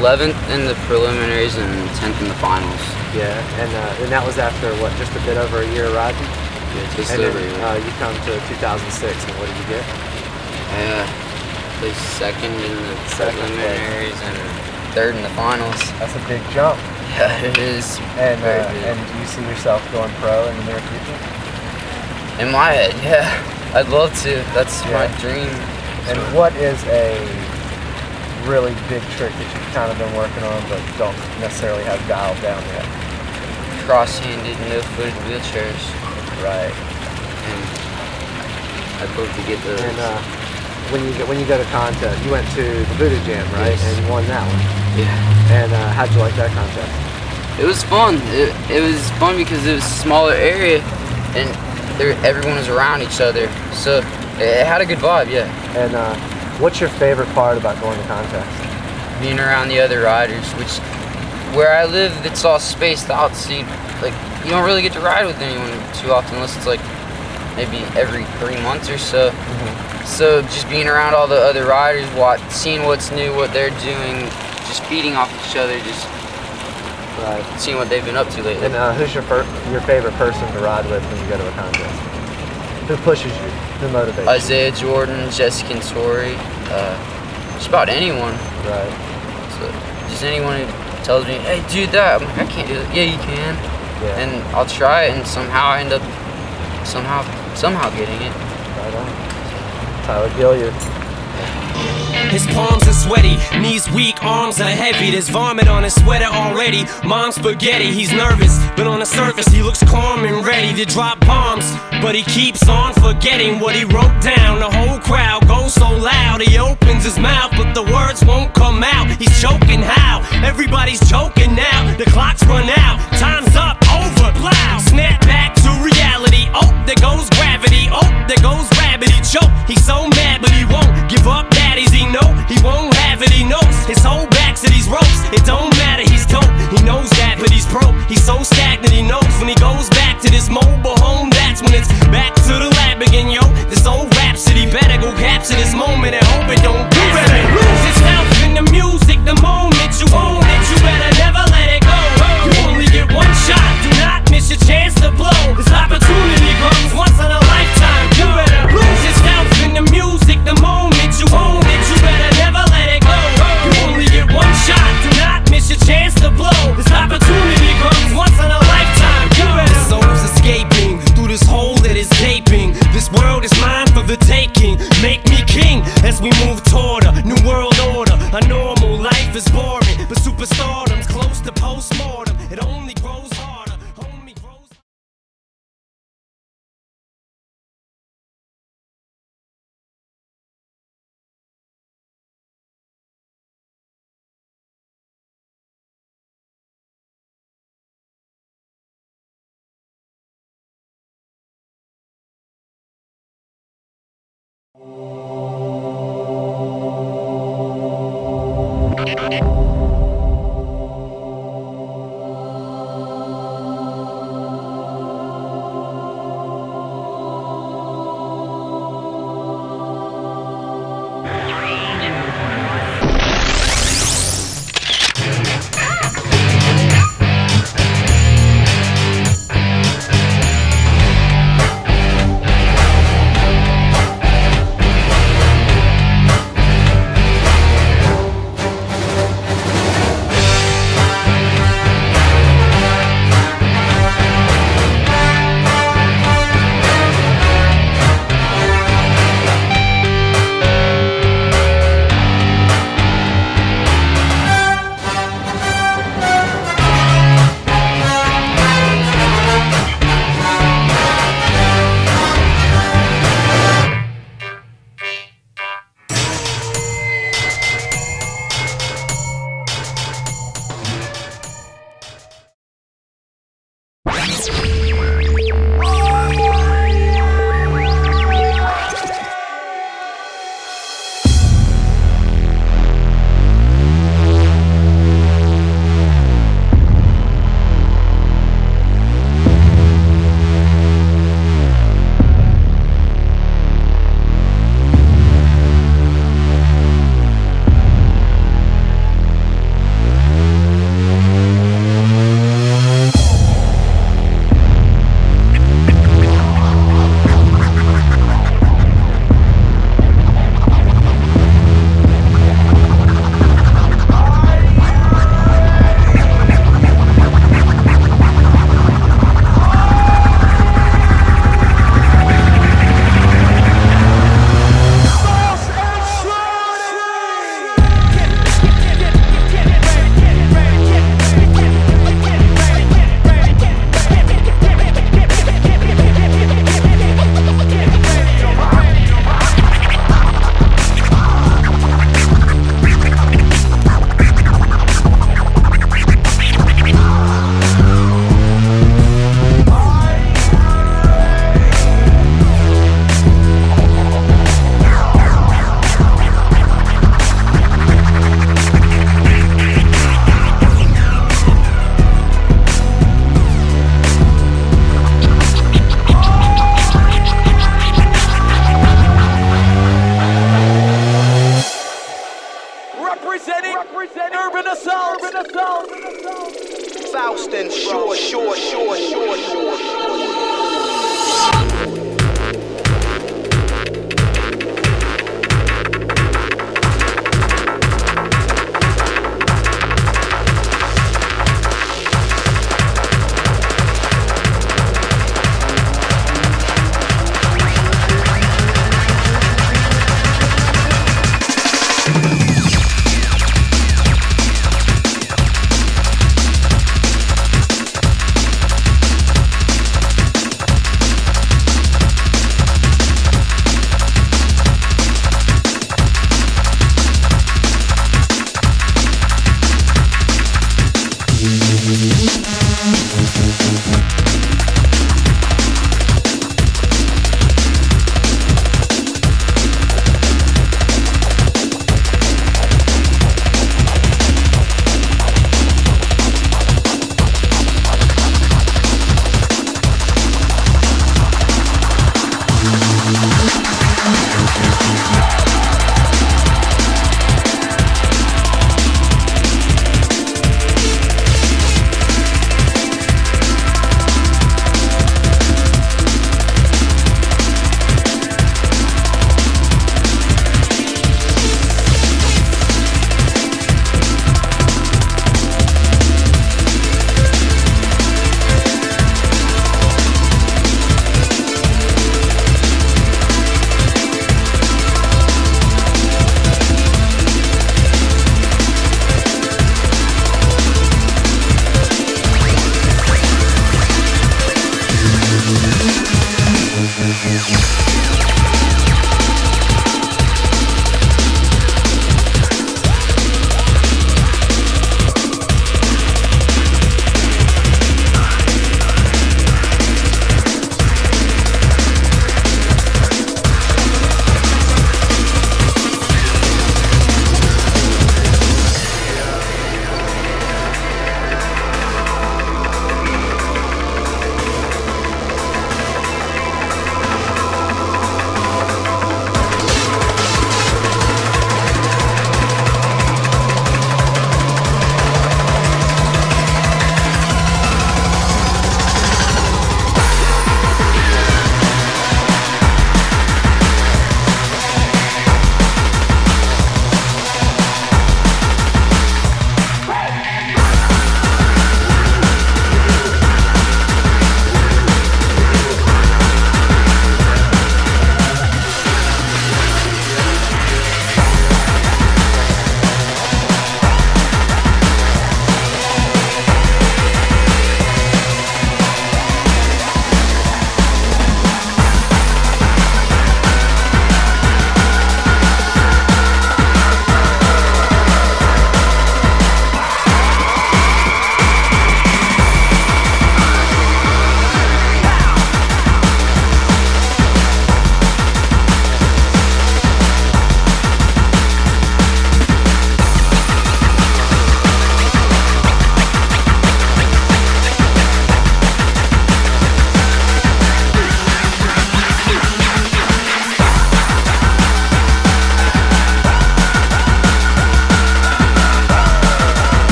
11th in the preliminaries and 10th in the finals. Yeah. And that was after what? Just a bit over a year of riding. Yeah, just and over then, a year. you come to 2006, and what did you get? Yeah, placed second in the preliminaries and third in the finals. That's a big jump. Yeah, it is. And very big. and do you see yourself going pro in the near future? In my head, yeah. I'd love to. That's my dream. And what is a really big trick that you've kind of been working on but don't necessarily have dialed down yet? Cross-handed, no-footed wheelchairs. Right. And I'd love to get those. And when you go to contest, you went to the Voodoo Jam, right? Yes. And you won that one. Yeah. And how'd you like that contest? It was fun. It was fun because it was a smaller area, and everyone was around each other, so it had a good vibe, yeah. And what's your favorite part about going to contest? Being around the other riders, which where I live, it's all spaced out, so you don't really get to ride with anyone too often unless it's like maybe every 3 months or so. Mm-hmm. So just being around all the other riders, seeing what's new, what they're doing, just feeding off each other, just seeing what they've been up to lately. And who's your favorite person to ride with when you go to a contest? Who pushes you? Who motivates you? Isaiah Jordan, Jessica Tori, just about anyone. Right. So just anyone who tells me, hey, do that. I'm like, I can't do it. Yeah, you can. Yeah. And I'll try it, and somehow I end up somehow getting it. Right on. Tyler Gilliard. His palms are sweaty, knees weak, arms are heavy. There's vomit on his sweater already. Mom's spaghetti, he's nervous, but on the surface he looks calm and ready to drop bombs. But he keeps on forgetting what he wrote down. The whole crowd goes so loud, he opens his mouth, but the words won't come out. He's choking how? Everybody's joking now. The clock's run out, time's up, over, plow. Snap back to reality, oh, there goes gravity. Oh, there goes rabbit, he choke. He's so mad, but he won't give up. Daddies, he know he won't have it, he knows his whole back to these ropes. It don't matter, he's dope, he knows that, but he's broke. He's so stagnant, he knows when he goes back to this mobile home, that's when it's back to the lab again, yo. This old rhapsody better go capture this moment and hope it don't do better. Lose itself in the music, the moment you own it, you better never let it go. You only get one shot, do not miss your chance to blow. This opportunity comes once in a lifetime. You better lose yourself in the music, the moment you own it, you better never let it go. You only get one shot, do not miss your chance to blow. This opportunity comes once in a lifetime. You better. The soul's escaping through this hole that is gaping. This world is mine for the taking. Make me king as we move toward Faust and Short.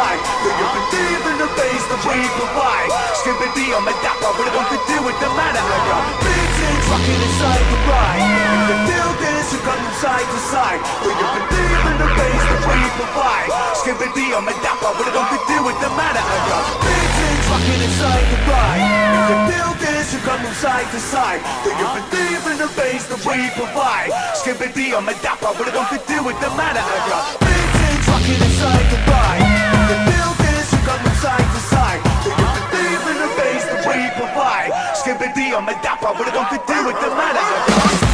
side. Do you believe in the bass that we provide? Skipping the on my dapper, what it to do with the matter? I got beats rocking inside the ride. If you feel this, you come from side to side. Do you believe in the bass that we provide? Skipping the on my dapper, what it to do with the matter? I got beats rocking inside the ride. If you feel this, you come from side to side. Do you believe in the bass that we provide? Skipping the on my dapper, what it to do with the matter? I got beats rocking inside the ride. If you feel this, you come from side to side. Do you believe in the bass that we provide? Skipping the on my dapper, what it to do with the matter? I got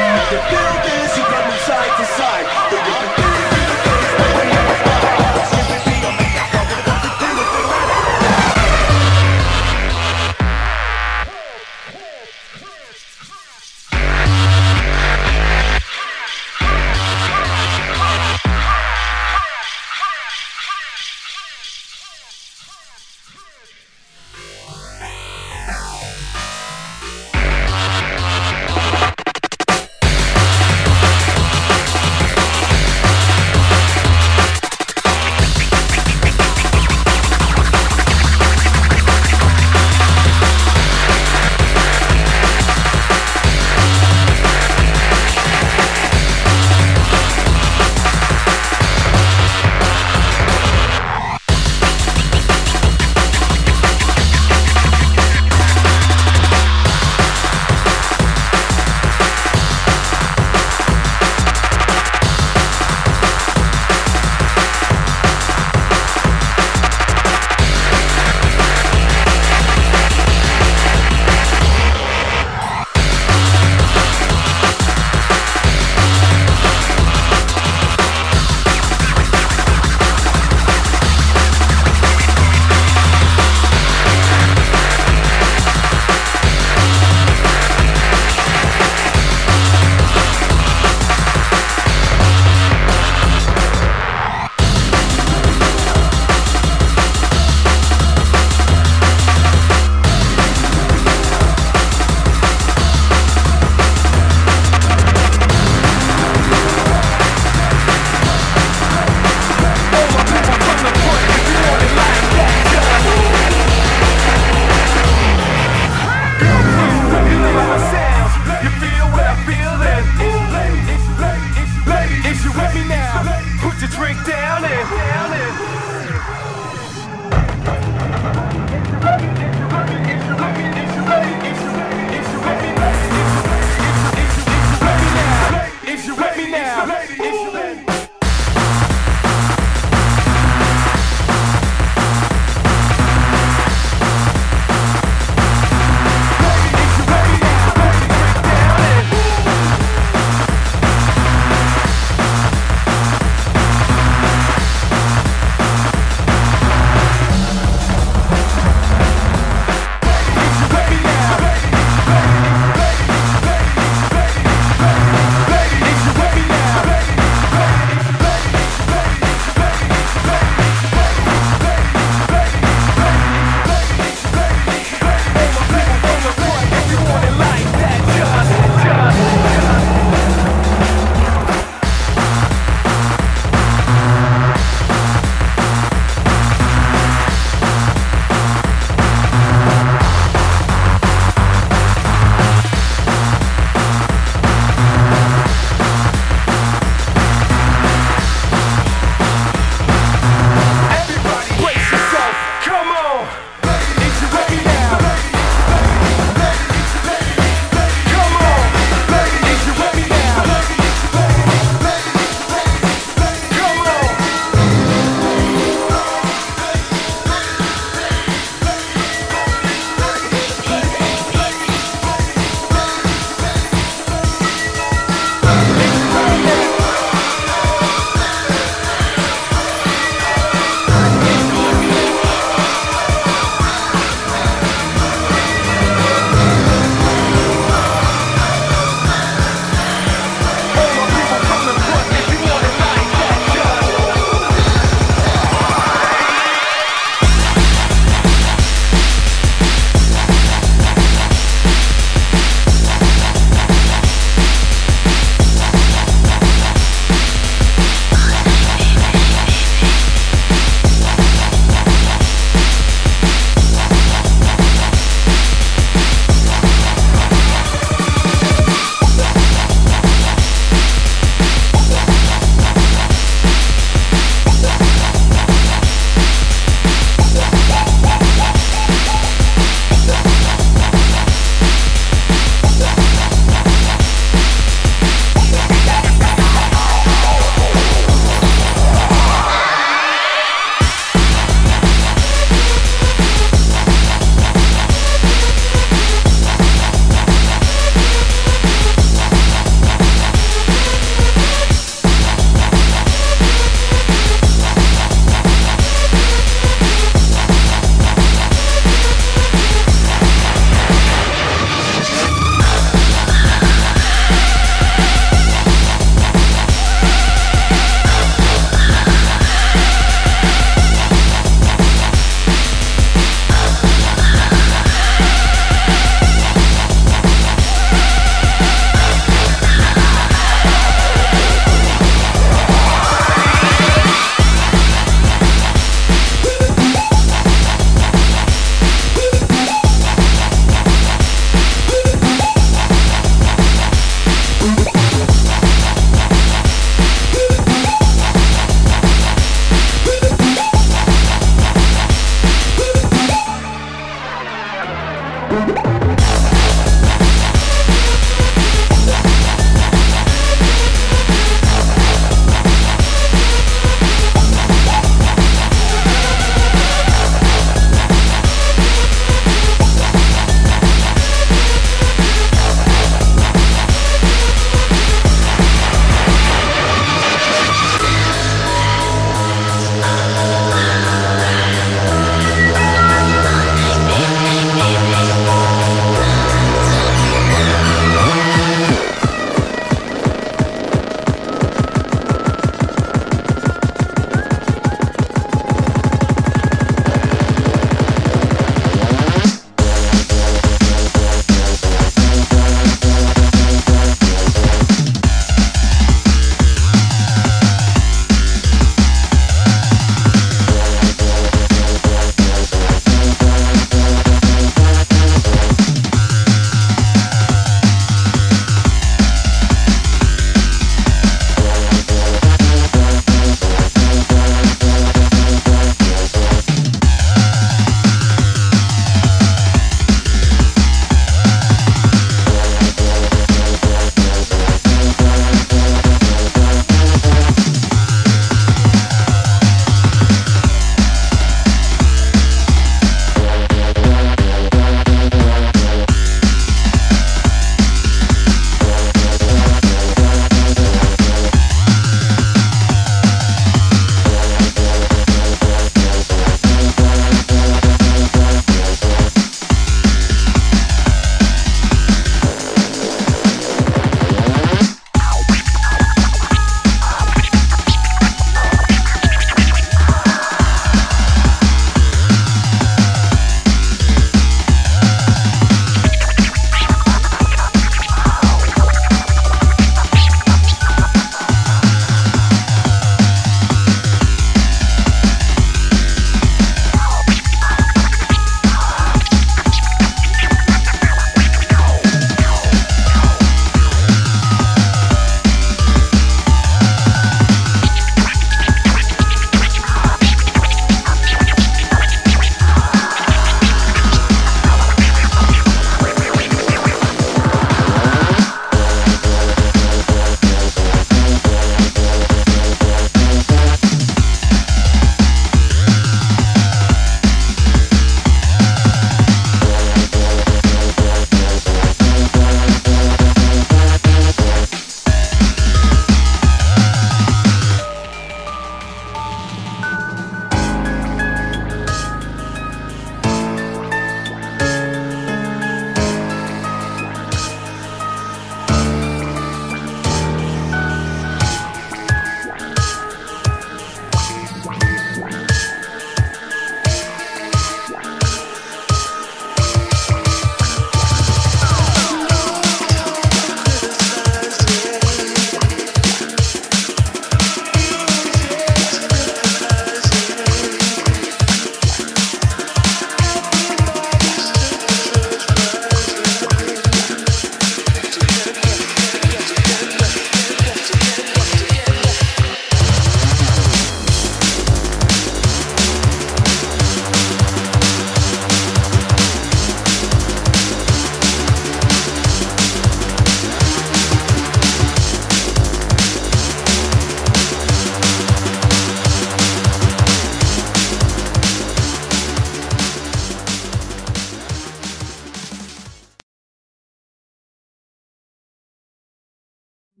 I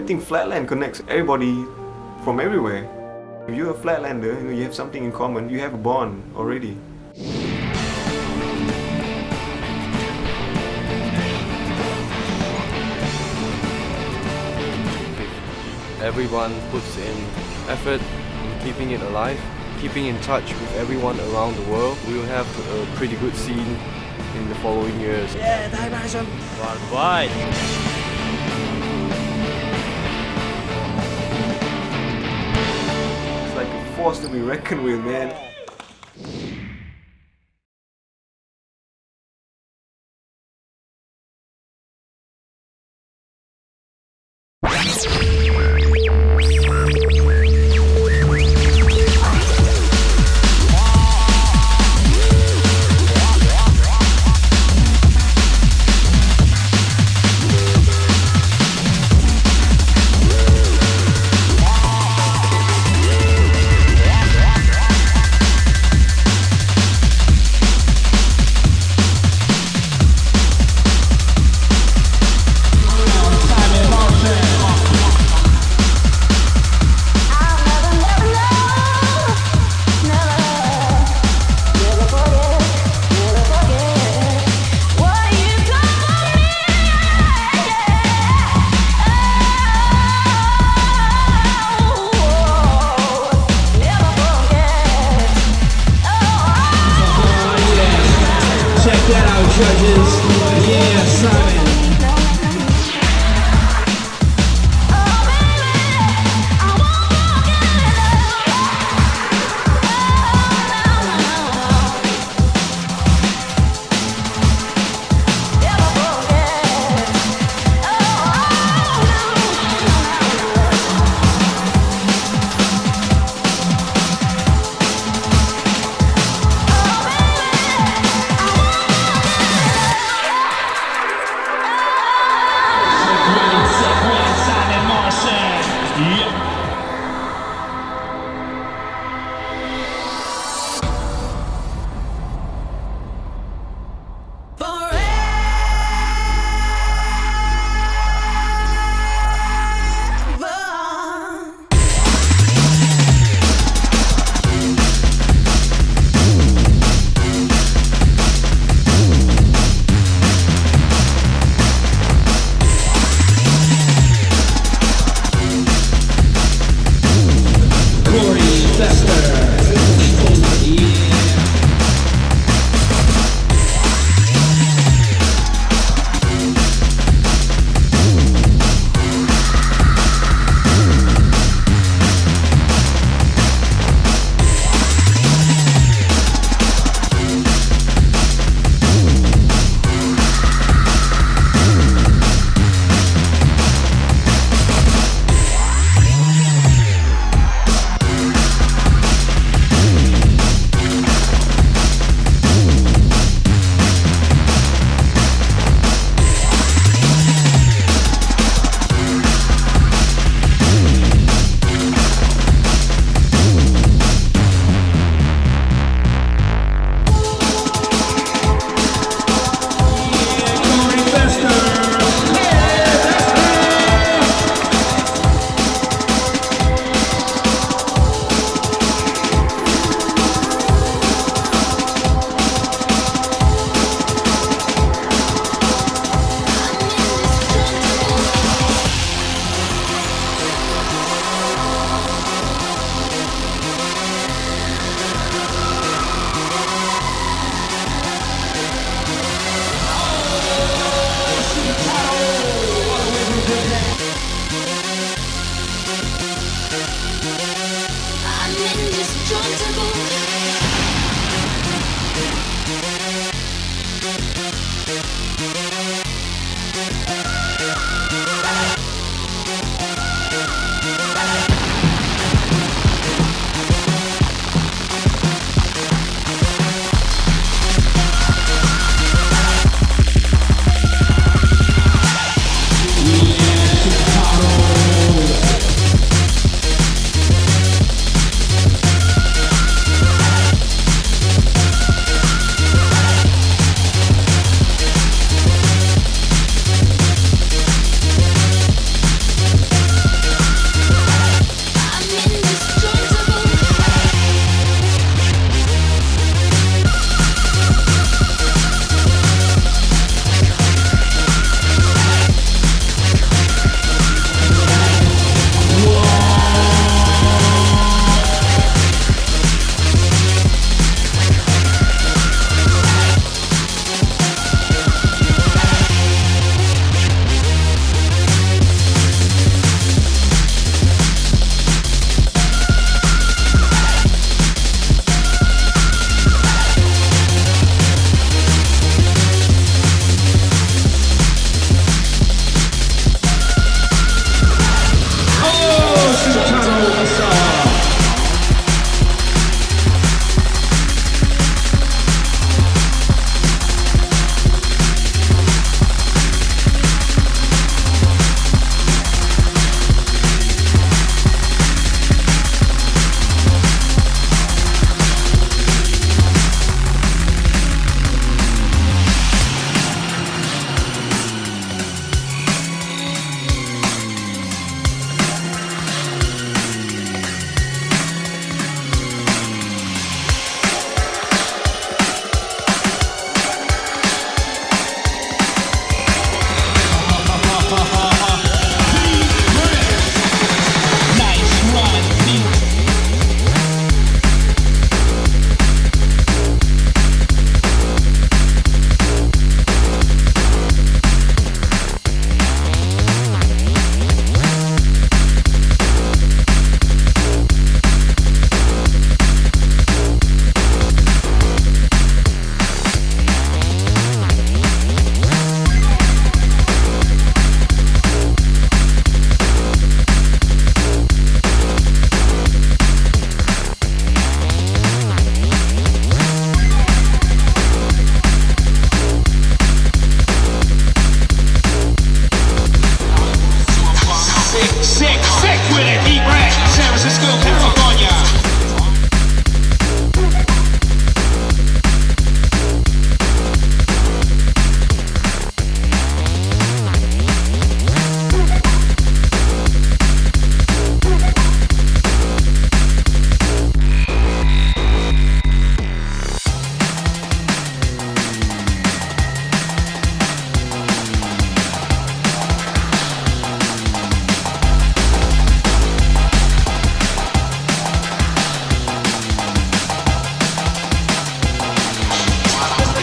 think Flatland connects everybody from everywhere. If you're a Flatlander, you have something in common, you have a bond already. Everyone puts in effort in keeping it alive, keeping in touch with everyone around the world. We will have a pretty good scene in the following years. Yeah, Dimension! Worldwide! It's like a force to be reckoned with, man.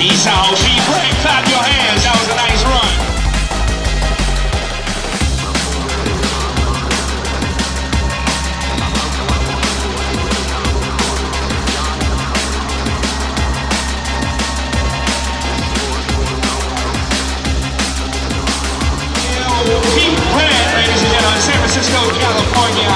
Esau, P-Break, clap your hands. That was a nice run. P-Break, ladies and gentlemen, San Francisco, California.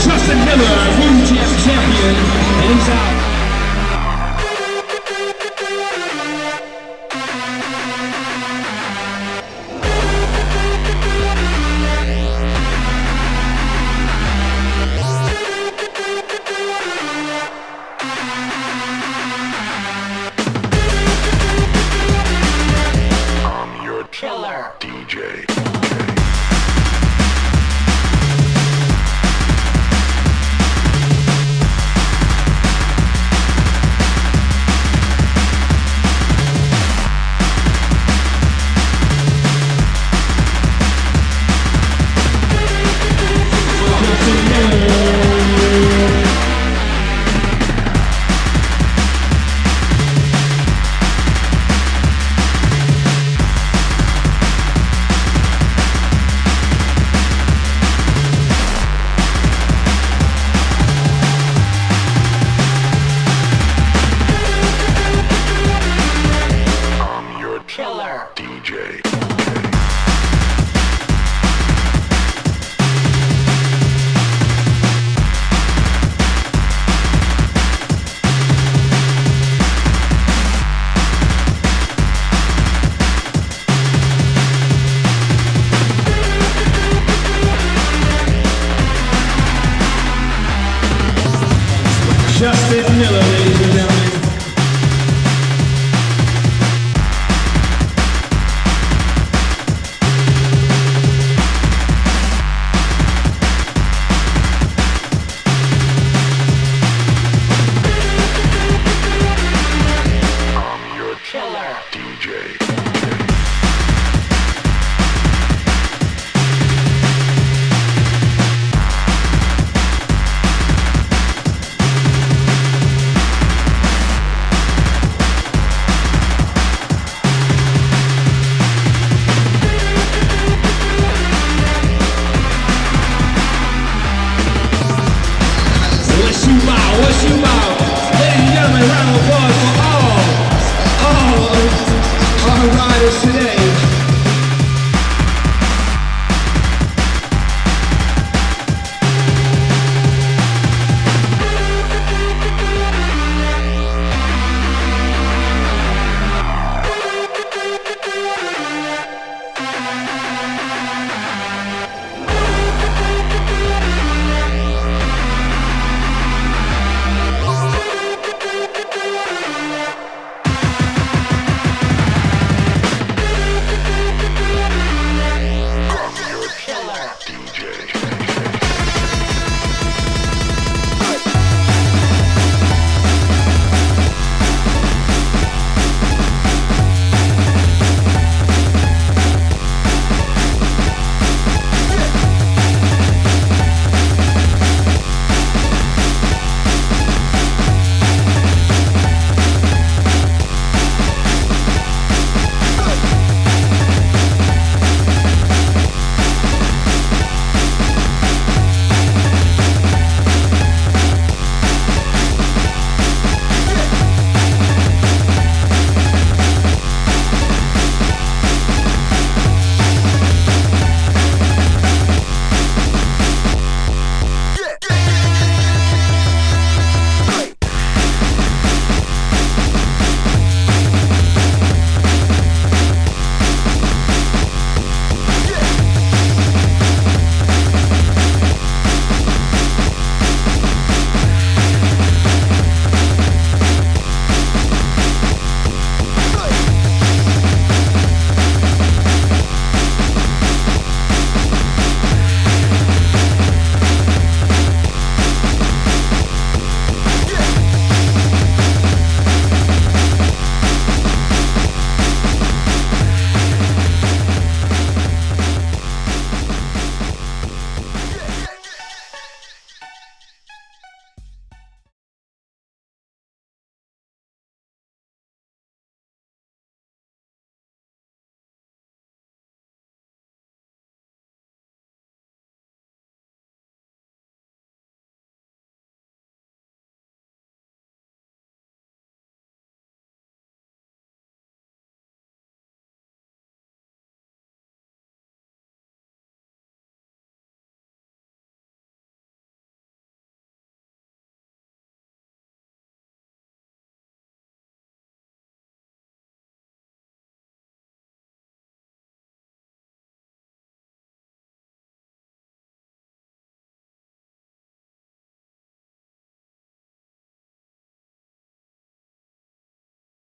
Justin Miller, New Jack champion, and he's out. DJ. Justin Miller, ladies and gentlemen. What you about? Ladies and gentlemen, round of applause for all of our riders today.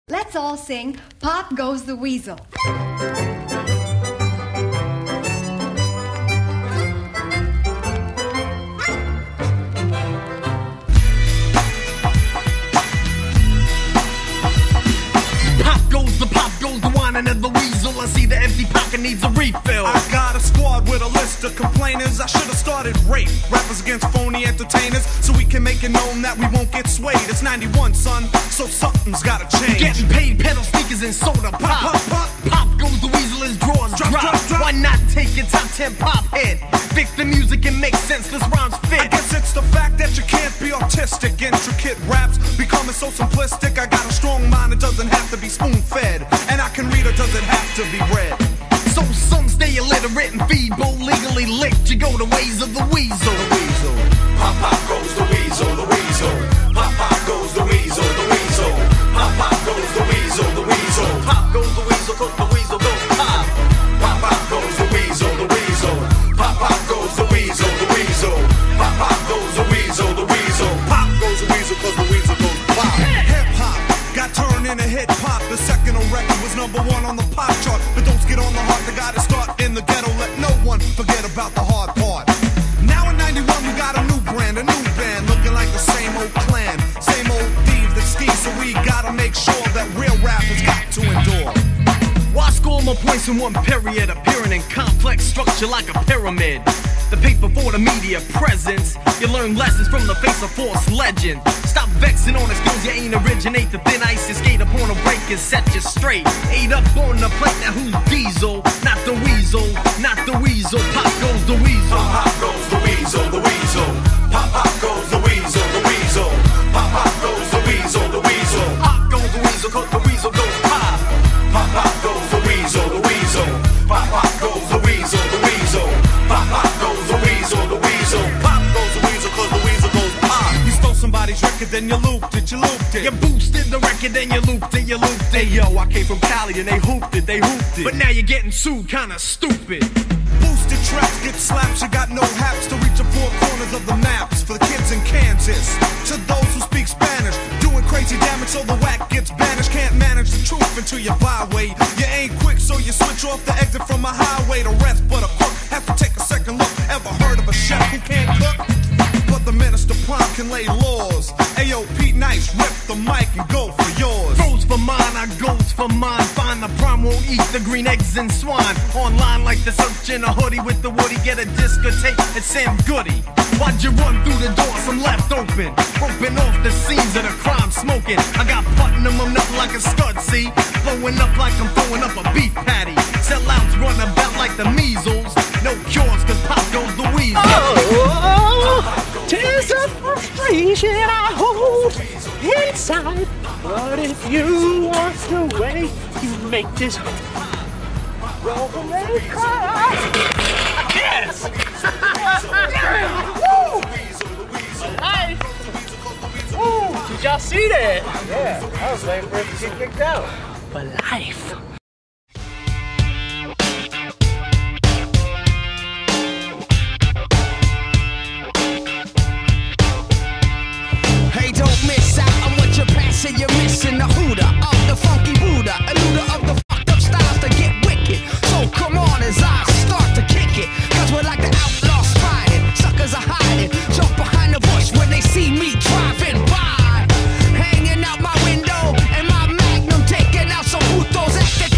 Let's all sing Pop Goes the Weasel. Pop goes the wine and the weasel. I see the empty pocket needs a refill. I got a squad with a list of complainers. I should have started rape rappers against phony entertainers, so we can make it known that we won't get swayed. It's 91, son, so something's gotta change. Getting paid, pedal sneakers and soda pop. Pop goes the weasel as drawers drop. Why not take your top 10 pop hit? Fix the music and make sense, this rhymes fit. I guess it's the fact that you can't be artistic. Intricate raps becoming so simplistic. I got a strong mind, it doesn't have to be spoon-fed, and I can read, it doesn't have to be read. So some stay illiterate and feed both legally licked. You go the ways of the weasel. The weasel. Pop goes the weasel, the weasel. Pop goes the weasel, the weasel. Pop goes the weasel, the weasel. Pop goes the weasel, cause the weasel goes pop. Pop goes the weasel, the weasel. Pop goes the weasel, the weasel. Pop goes the weasel, the weasel. Pop goes the weasel, cause the points in one period, appearing in complex structure like a pyramid. The paper for the media presence. You learn lessons from the face of false legend. Stop vexing on the skills you ain't originate. The thin ice you skate upon a break and set you straight. Ate up on the plate, now who's Diesel? Not the weasel, not the weasel. Pop goes the weasel. Pop goes the weasel, the weasel. Pop goes the weasel, the weasel. Pop goes the weasel, the weasel. Pop goes the weasel, cause the weasel goes pop. Pop goes the weasel, the weasel. Pop goes the weasel, the weasel. Pop goes the weasel, the weasel. Pop goes the weasel, cause the weasel goes pop. You stole somebody's record, then you looped it, you looped it. You boosted the record, then you looped it, you looped it. Hey yo, I came from Cali and they hooped it, they hooped it. But now you're getting sued, kinda stupid. Boosted tracks get slaps, you got no haps to reach the four corners of the maps. For the kids in Kansas, to those who speak Spanish, doing crazy damage so the whack gets banished. Can't manage the truth until you byway. You ain't quick, so you switch off the exit from a highway. The rest but a crook have to take a second look. Ever heard of a chef who can't cook? But the minister prime can lay laws. Ayo, Pete Nice, rip the mic and go for yours. Goes for mine, I goes for mine. Find the prime, won't eat the green eggs and swine. Online like the search in a hoodie with the woody. Get a discotheque at Sam Goody. Why'd you run through the door? Some left open. Roping off the scenes of the crime smoking. I got Putnam up like a scud, see? Blowing up like I'm throwing up a beef patty. Sellouts run about like the measles. No cures, cause pop goes the weasel. Oh, 'tis a frustration I hold inside. But if you walk away, you make this Roman cry. Yes! Woo! Nice! Woo! Did y'all see that? Yeah, I was waiting for it to get kicked out. For life. Hey, don't miss out on what you're passing. You're missing the hooter of the funky Buddha, a looter of the fucked up styles to get wicked. So come on as I start to kick it, cause we're like the outlaws striding. Suckers are hiding, jump behind the bush when they see me driving by. Hanging out my window and my magnum, taking out some putos at the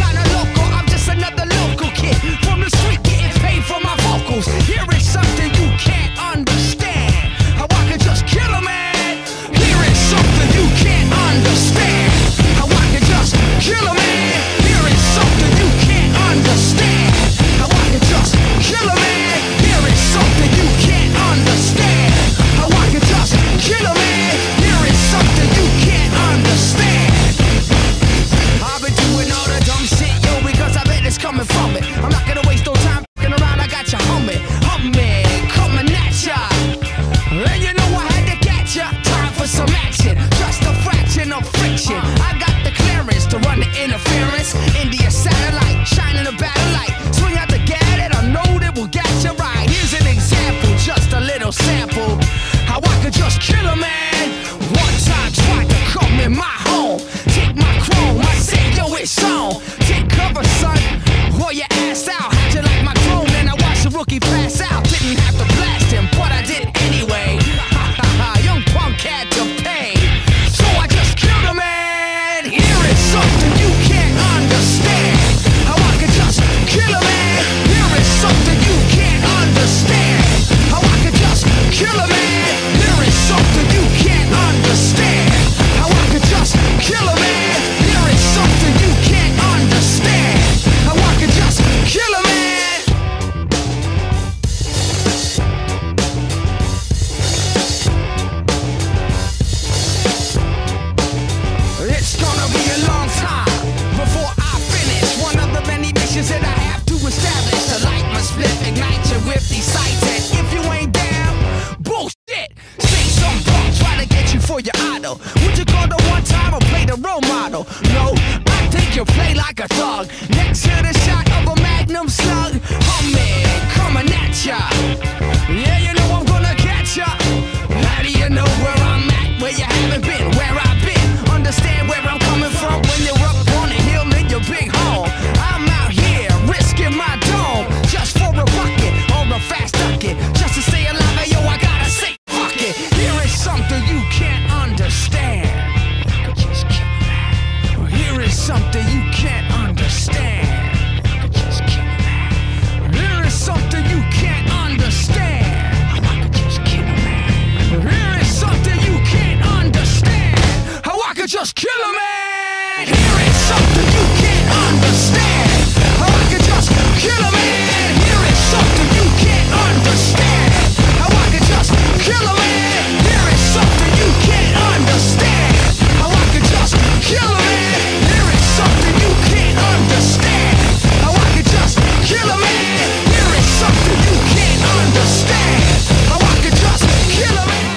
kill a man. Here is something you can't understand. How I could just kill a man. Here is something you can't understand. How I could just kill a man. Here is something you can't understand. How I could just kill a man. Here is something you can't understand. How I could just kill a man. Here is something you can't understand. How I could just kill a man.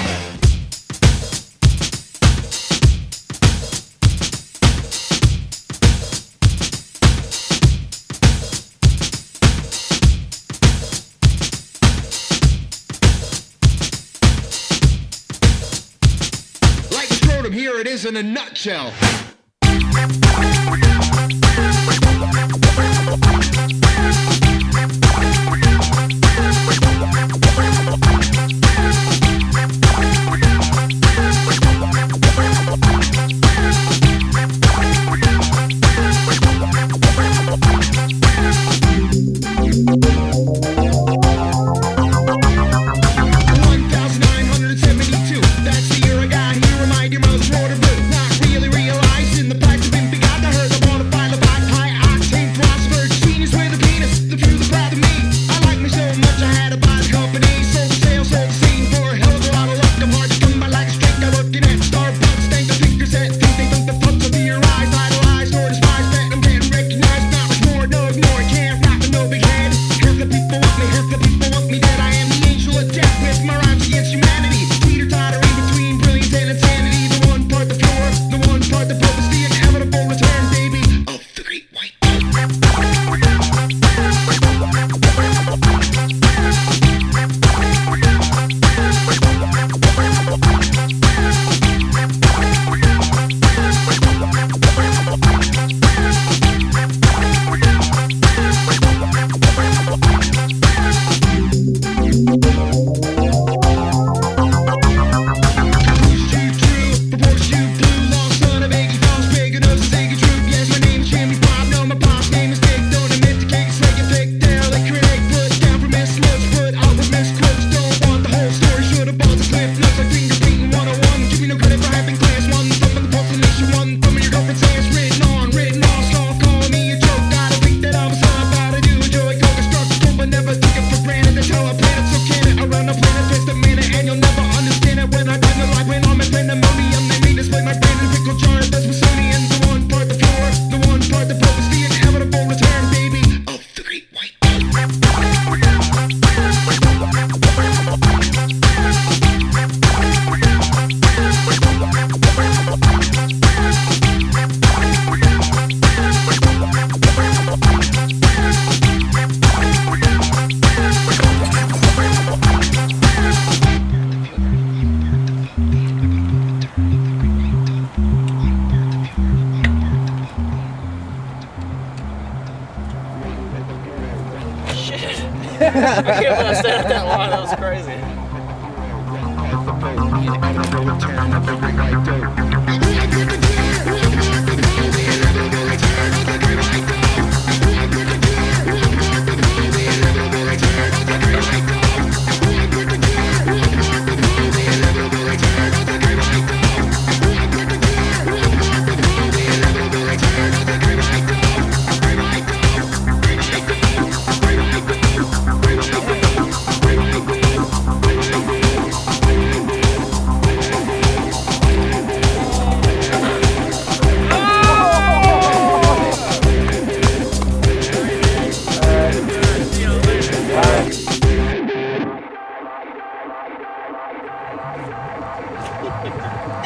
Like a scrotum, here it is in a nutshell. That's the year I got here. Remind your mother's water blue. Not really realizing the pipes have been begun. I heard the water file of high octane philosopher. Genius with a penis. The truth is proud of me. I like me so much I had to buy the company. Sold the sales, sold the scene for a hell of a lot of luck. I'm hard to come by like a streak. I'm looking at Starbucks. Think the fingers that think they think the fucks of your eyes. Idolize, nor despise that I'm getting recognized. Not much more, no ignore. Can't rock with no big head. Half the people want me, half the people want me dead. I am the angel of death with my rhymes against humanity. Teeter-tottering between brilliance and insanity. The one part the floor, the one part the purpose, the inevitable return, baby, of the great white. I can't believe I stayed up that long. That was crazy.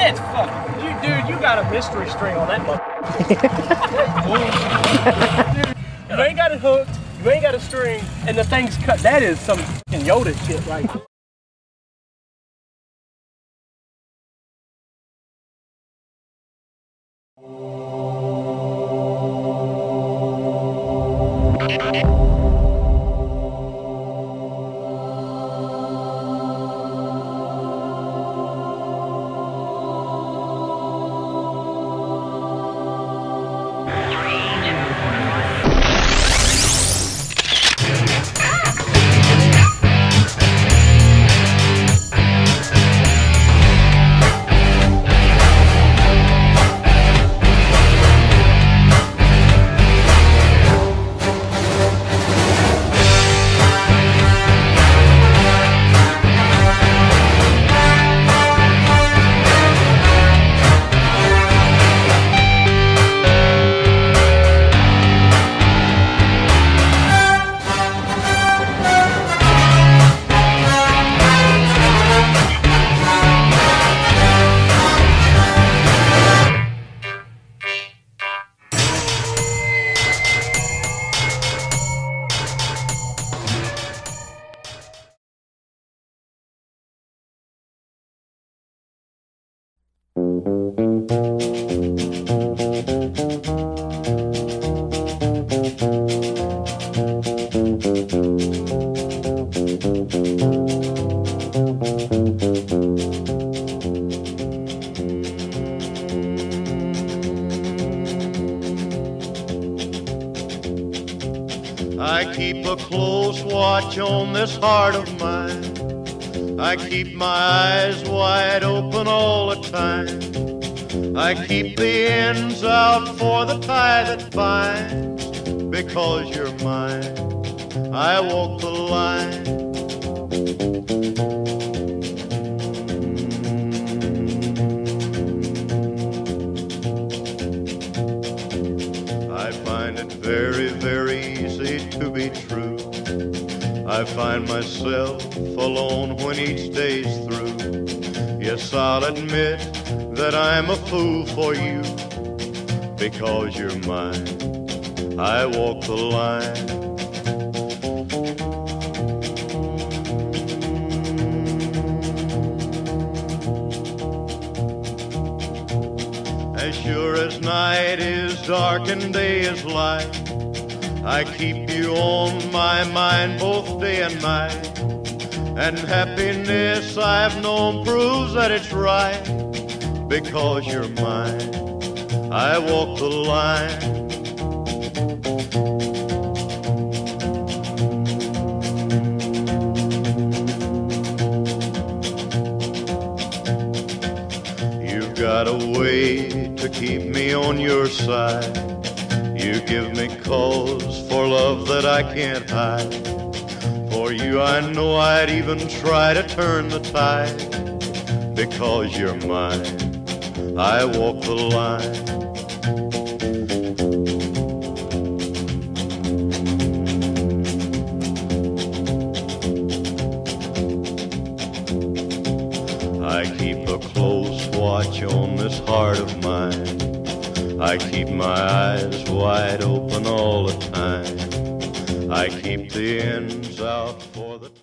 It's fucking, dude, you got a mystery string on that motherfucker. You ain't got it hooked, you ain't got a string, and the thing's cut. That is some fucking Yoda shit right there. I keep a close watch on this heart of mine. I keep my eyes wide open all the time. I keep the ends out for the tie that binds. Because you're mine, I walk the line. I find it very, very easy to be true. I find myself alone when each day's through. Yes, I'll admit that I'm a fool for you. Because you're mine, I walk the line. As sure as night is dark and day is light, I keep you on my mind both day and night. And happiness I've known proves that it's right. Because you're mine, I walk the line. You've got a way to keep me on your side. You give me cause for love that I can't hide. For you I know I'd even try to turn the tide. Because you're mine, I walk the line. I keep a close watch on this heart of mine. I keep my eyes wide open all the time. I keep the ends out for the time.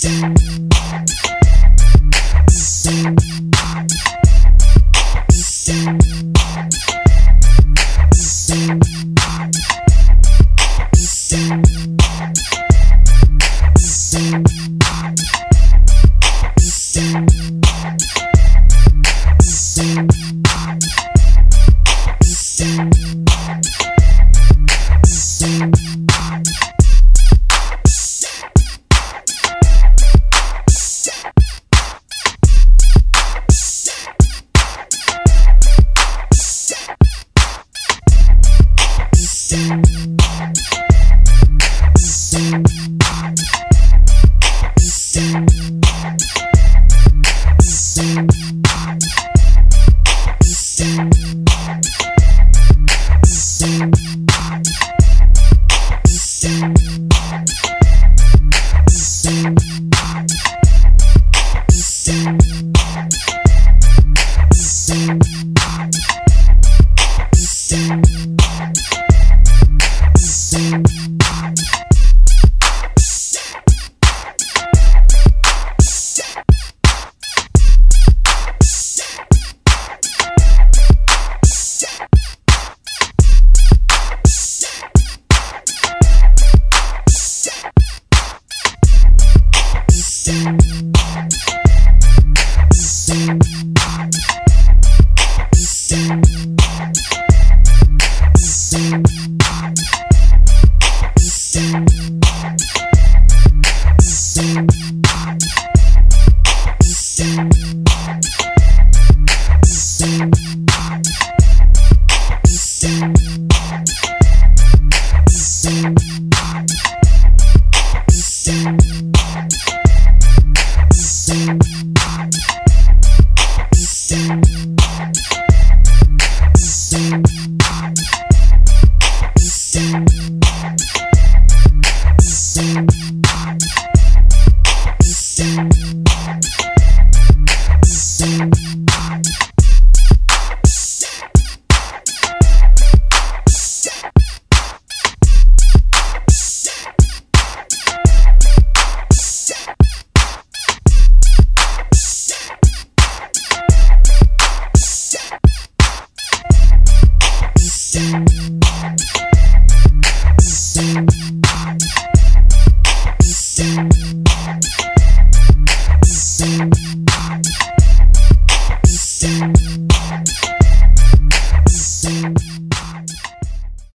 Thank you.